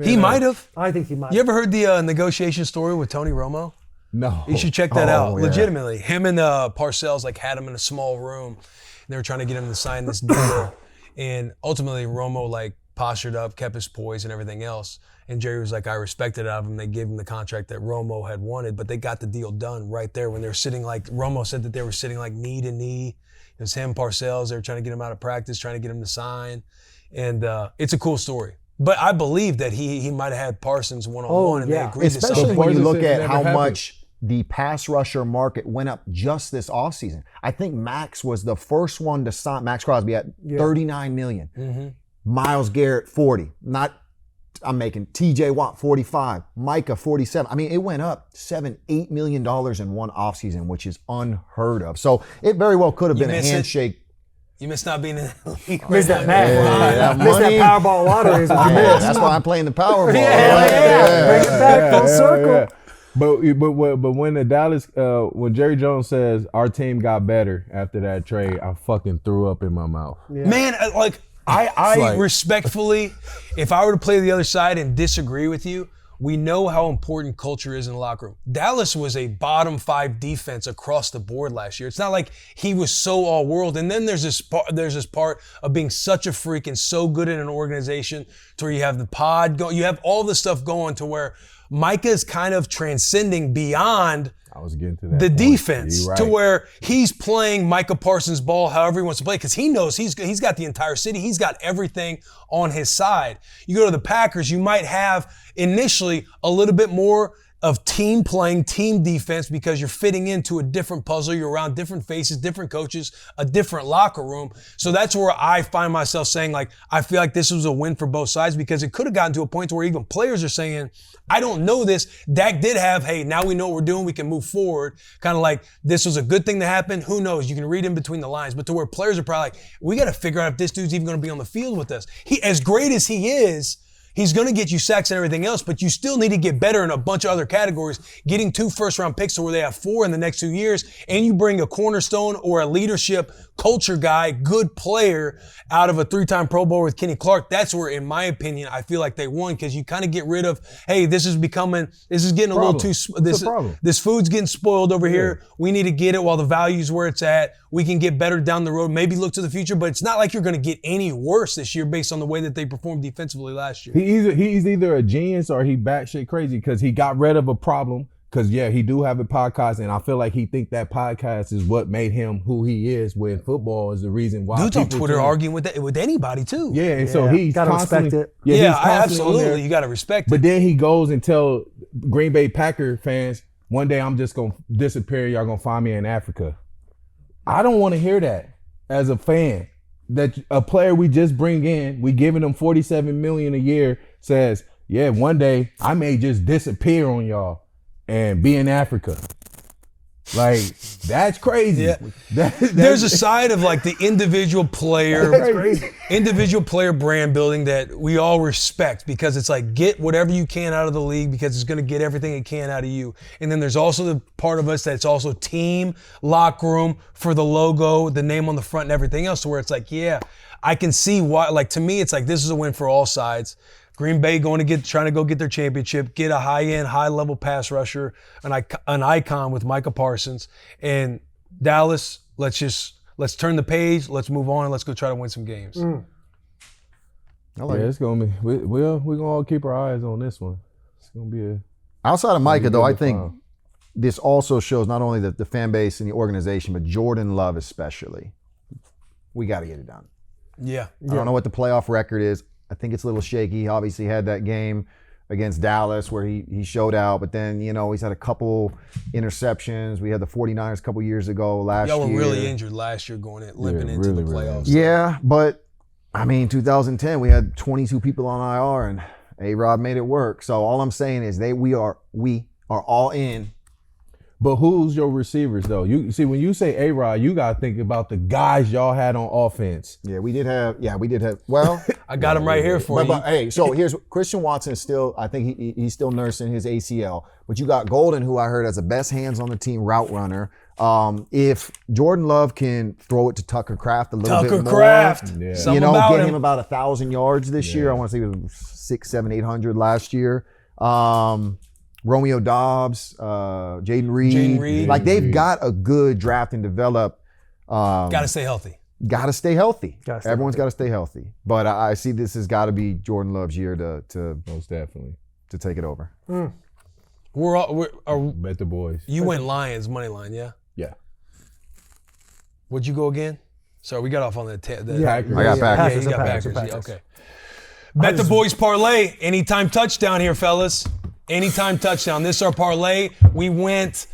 He might have. I think he might. You ever heard the negotiation story with Tony Romo? No. You should check that out. yeah. Legitimately, him and Parcells had him in a small room. And they were trying to get him to sign this deal, and ultimately Romo postured up, kept his poise, and everything else. And Jerry was like, I respected it out of him. They gave him the contract that Romo had wanted, but they got the deal done right there when they were sitting Romo said that they were sitting knee to knee. It was him, Parcells. They were trying to get him out of practice, trying to get him to sign. And it's a cool story. But I believe that he might have had Parsons one-on-one and they agreed to Especially something. when you Parsons look said at it how never much the pass rusher market went up just this offseason. I think Max was the first one to sign, Max Crosby at $39 million. Mm-hmm. Myles Garrett, 40. I'm making TJ Watt, 45. Micah, 47. I mean, it went up $7-8 million in one offseason, which is unheard of. So it very well could have been a miss it? handshake. You missed not being in the league. Missed that bag. that Missed that money. Powerball lottery is what you Yeah, missed. that's why I'm playing the Powerball. Bring it back full circle. But when the Dallas when Jerry Jones says our team got better after that trade, I fucking threw up in my mouth. Man, I respectfully, if I were to play the other side and disagree with you, we know how important culture is in the locker room. Dallas was a bottom 5 defense across the board last year. It's not like he was so all world. And then there's this part of being such a freak and so good in an organization to where you have the pod going, you have all the stuff going to where Micah is kind of transcending beyond I was getting to that the point. defense You're right. to where he's playing Micah Parsons' ball however he wants to play because he knows he's got the entire city. He's got everything on his side. You go to the Packers, you might have initially a little bit more of team playing, team defense because you're fitting into a different puzzle. You're around different faces, different coaches, a different locker room. So that's where I find myself saying, I feel like this was a win for both sides because it could have gotten to a point where even players are saying, I don't know this. Dak did have, hey, now we know what we're doing. We can move forward. Kind of like this was a good thing to happen. Who knows? You can read in between the lines. But to where players are probably like, we got to figure out if this dude's even going to be on the field with us. He, as great as he is, he's going to get you sacks and everything else, but you still need to get better in a bunch of other categories. Getting 2 first-round picks to where they have 4 in the next 2 years, and you bring a cornerstone or a leadership culture guy, good player, out of a 3-time Pro Bowler with Kenny Clark. That's where, in my opinion, I feel like they won because you kind of get rid of, hey, this is getting a little too, this food's getting spoiled over here. We need to get it while the value's where it's at. We can get better down the road, maybe look to the future, but it's not like you're going to get any worse this year based on the way that they performed defensively last year. He's either a genius or he batshit crazy because he got rid of a problem. Because he do have a podcast, and I feel like he think that podcast is what made him who he is. When football is the reason why. Dude's on Twitter arguing with anybody too. Yeah, and so he's gotta constantly respect it. Yeah, he's constantly on absolutely. there. You got to respect But it. then he goes and tell Green Bay Packer fans, one day I'm just gonna disappear. Y'all gonna find me in Africa. I don't want to hear that as a fan. That a player we just bring in, we giving him $47 million a year, says, yeah, one day I may just disappear on y'all and be in Africa. Like, that's crazy. Yeah. There's There's a side of the individual player brand building that we all respect because it's get whatever you can out of the league because it's going to get everything it can out of you. And then there's also the part of us that's also team, locker room, for the logo, the name on the front and everything else, to where it's yeah, I can see why. To me, it's this is a win for all sides. Green Bay trying to go get their championship, get a high-end, high-level pass rusher, an icon with Micah Parsons. And Dallas, let's turn the page, let's move on, and let's go try to win some games. it's gonna be. We're gonna all keep our eyes on this one. It's gonna be a. Outside of Micah, though, I good to think follow. this also shows not only the fan base and the organization, but Jordan Love especially. We got to get it done. Yeah. I don't know what the playoff record is. I think it's a little shaky. He obviously had that game against Dallas where he showed out, but then, he's had a couple interceptions. We had the 49ers a couple years ago last year. Y'all were really injured last year limping into the playoffs. Yeah, but, 2010, we had 22 people on IR and A-Rod made it work. So all I'm saying is we are all in. But who's your receivers though? You see, when you say A-Rod, you gotta think about the guys y'all had on offense. Yeah, we did have. Well, I got him right here for you. But hey, so here's Christian Watson is still. I think he's still nursing his ACL. But you got Golden, who I heard has the best hands on the team route runner. If Jordan Love can throw it to Tucker Kraft a little bit more, Yeah. you know, get him about 1,000 yards this year. I want to say it was 600, 700, 800 last year. Romeo Dobbs, Jaden Reed. Like they've got a good draft and develop. Got to stay healthy. Got to stay healthy. Everyone's got to stay healthy. But I see this has got to be Jordan Love's year to most definitely to take it over. We're Bet the boys. You went Lions money line, yeah? Yeah. What'd you go again? Sorry, we got off on the Packers. I got Packers. Yeah, you got Packers. Yeah, okay. Bet the boys parlay. Anytime touchdown here, fellas. Anytime touchdown. This is our parlay. We went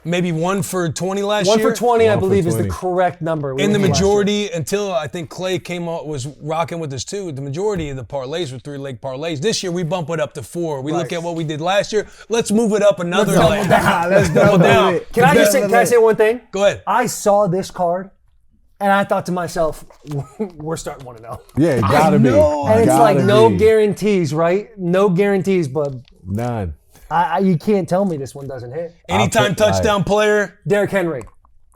maybe 1 for 20 last year. 1 for 20, I 1 for believe, is the 20. correct number. And the majority, until I think Clay came out, was rocking with us too, the majority of the parlays were 3-leg parlays. This year, we bump it up to 4. We look at what we did last year. Let's move it up another leg. Let's double down. Can I say one thing? Go ahead. I saw this card, and I thought to myself, we're starting 1-0. Yeah, it gotta be. And it's like no guarantees, right? No guarantees, but None. you can't tell me this one doesn't hit. Anytime touchdown player. Derrick Henry.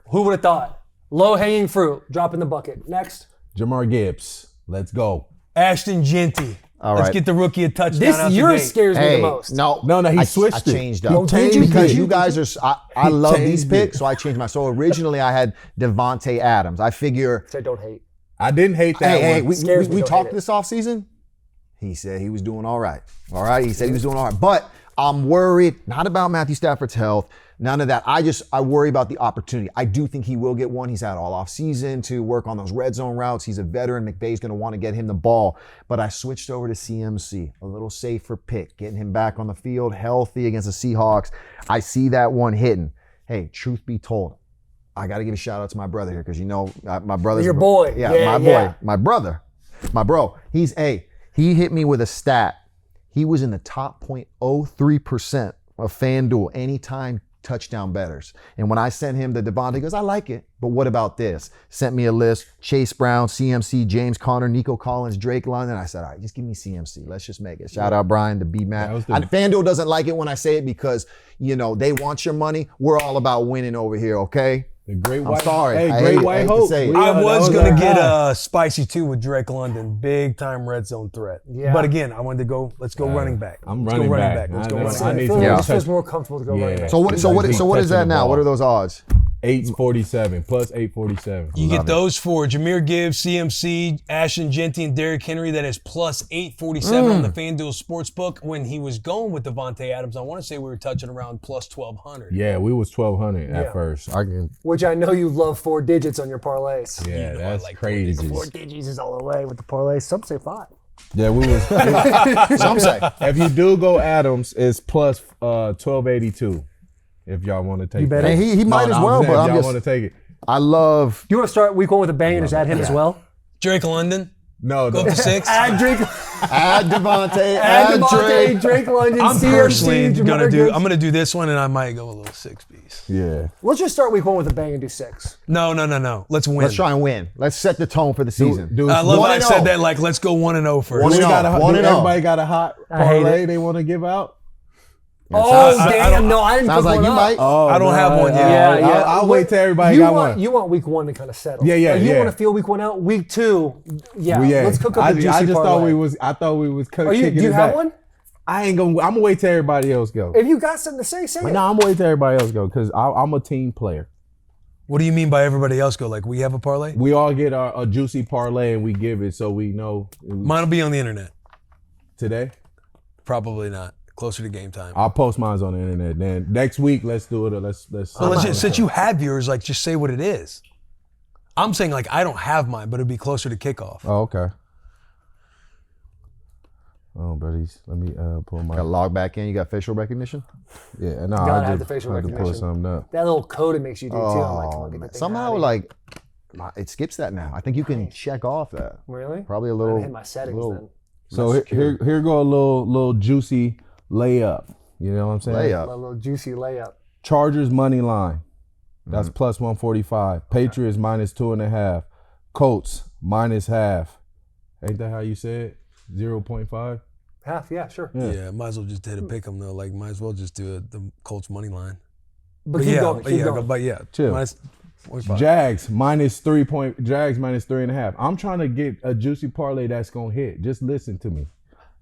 Who would have thought? Low-hanging fruit, drop in the bucket. Next. Jamar Gibbs. Let's go. Ashton Genty. All Let's right. get the rookie a touchdown This out the yours gate. scares me Hey, the most. no, he I switched it. changed up. Did you? Because you guys are. I love these changed picks, it. so I changed my. So originally I had Devontae Adams. I figure. Said don't hate. I didn't hate that Hey, one. Scares me, we don't talked hate it. this offseason. He said he was doing all right. All right, he said he was doing all right. But I'm worried, not about Matthew Stafford's health, none of that. I worry about the opportunity. I do think he will get one. He's had all off season to work on those red zone routes. He's a veteran. McVay's going to want to get him the ball. But I switched over to CMC, a little safer pick, getting him back on the field, healthy against the Seahawks. I see that one hitting. Hey, truth be told, I got to give a shout out to my brother here because, you know, my brother's Your boy. Yeah, my boy, my brother, my bro. He hit me with a stat. He was in the top 0.03% of FanDuel anytime touchdown bettors. And when I sent him the Devontae, he goes, I like it, but what about this? Sent me a list: Chase Brown, CMC, James Conner, Nico Collins, Drake London. I said, all right, just give me CMC. Let's just make it. Shout out Brian, the B-Mac. FanDuel doesn't like it when I say it because, you know, they want your money. We're all about winning over here, okay? The great I'm white. sorry. Hey, I great hate white to hope. say it. I was That going to our get high. spicy too with Drake London. Big time red zone threat. Yeah. But again, I wanted to go, let's go running back. I'm Let's running go running back. back. Let's I go know. running I back. need I to feel Yeah. like this touch- feels more comfortable to go running back. So what is Touching that the now? ball. What are those odds? 847 plus 847. You get those for Jahmyr Gibbs, CMC, Ashton Genty, and Derrick Henry. That is plus 847 on the FanDuel Sportsbook. When he was going with Devontae Adams, I want to say we were touching around plus 1,200. Yeah, we was 1200 at first. I can. Which I know you love 4 digits on your parlays. Yeah, know I that's like crazy. 4 digits is all the way with the parlays. Some say 5. Yeah, we was. Some say. If you do go Adams, it's plus 1282. If y'all want to take You bet that. it. And he might as well, but if I'm y'all just. want to take it. I love. You want to start week 1 with a bang and just add him as well? Drake London, No, go up to 6. Add Drake, Add Devontae. add Add Devontae, Drake. Drake London, I'm CMC, personally Jahmyr gonna do. Gibbs. I'm gonna do this one, and I might go a little 6-piece. Yeah. Let's just start week 1 with a bang and do 6. No. Let's win. Let's try and win. Let's set the tone for the season. Do I love how I 1-0. said that. Like, let's go 1-0 first. One we and got a, oh. do 1-0. everybody got a hot I hate parlay it. they want to give out? Oh, I damn. don't- No, I didn't Sounds put like one you up. might. Oh, I don't have one yet. Yeah, yeah. I'll wait till everybody you got want, one. You want week 1 to kind of settle. Yeah, yeah, Like, you yeah. want to feel week 1 out. Week 2, yeah. Well, yeah. Let's cook up I a juicy just thought parlay. I thought we was Are you, kicking do you it have back. one? I ain't gonna. I'm gonna wait till everybody else go. If you got something to say, say it. No, I'm gonna wait till everybody else go because I'm a team player. What do you mean by everybody else go? Like, we have a parlay? We all get a juicy parlay and we give it so we know Mine will be on the internet. today. Probably not. Closer to game time. I'll post mine on the internet. Then next week, let's do it. Let's. Well, let's just, since you have yours, like, just say what it is. I'm saying, like, I don't have mine, but it'd be closer to kickoff. Oh, okay. Oh, buddies, let me pull my. Got to log back in. You got facial recognition? Yeah, no, Gotta I have just the facial had to pull recognition. something up. That little code it makes you do too. I'm like, come Oh, on, get man. that thing Somehow, out of like, it skips that now. I think you can check off that. here. Really? Probably a I little. hit my settings little then. So here go a little juicy layup. You know what I'm saying? A layup. little juicy layup. Chargers money line. That's plus 145. Patriots minus 2.5. Colts minus half. Ain't that how you said? 0.5. Half, yeah, sure. Yeah, might as well just hit a pick 'em though. Like, might as well just do the Colts money line. But keep going. Keep going. But yeah, Chill. minus 45. Jags minus 3 point. Jags minus 3.5. I'm trying to get a juicy parlay that's gonna hit. Just listen to me.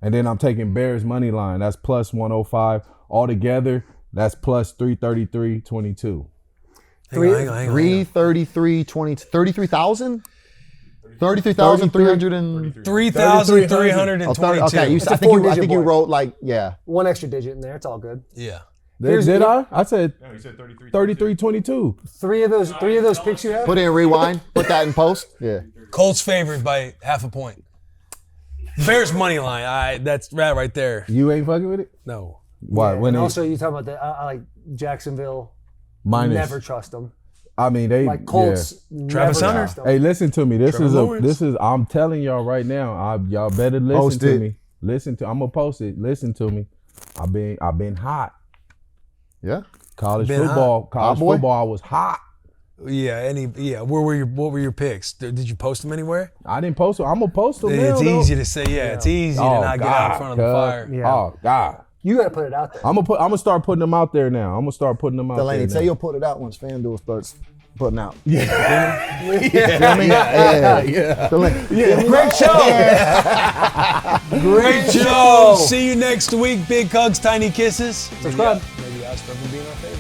And then I'm taking Bears money line. That's plus 105 altogether. That's plus 333.22. Hang on. 333, 20, 33,000? 33,300 and 3,322. okay. It's a I four-digit think you board. wrote like One extra digit in there. It's all good. Yeah. Did I? I said No, he said 33. 33.22. Three of those picks you have. put in rewind. Put that in post. Yeah. Colts favored by half a point. Bears money line. That's right there. You ain't fucking with it? No. Why? And also, you talking about the I like Jacksonville. minus. Never trust them. I mean, they Like Colts. Never Travis Hunter. trust them. Yeah. Hey, listen to me. Trevor Lawrence. I'm telling y'all right now. Y'all better listen Post to it. me. I'm gonna post it. Listen to me. I've been hot. Yeah. College Been football. College Hot boy? football. I was hot. Yeah. What were your picks? Did you post them anywhere? I didn't post them. I'm gonna post them now. It's though. easy to say. Yeah. It's easy to not get out in front of the cuz. fire. Yeah. Oh God. You got to put it out there. I'm gonna start putting them out there now. I'm gonna start putting them out Delaney, there. say now. you'll put it out once FanDuel starts putting out. Yeah. Yeah. Great show. Great show. See you next week. Big hugs, tiny kisses. Subscribe. Maybe ask for being our favorite.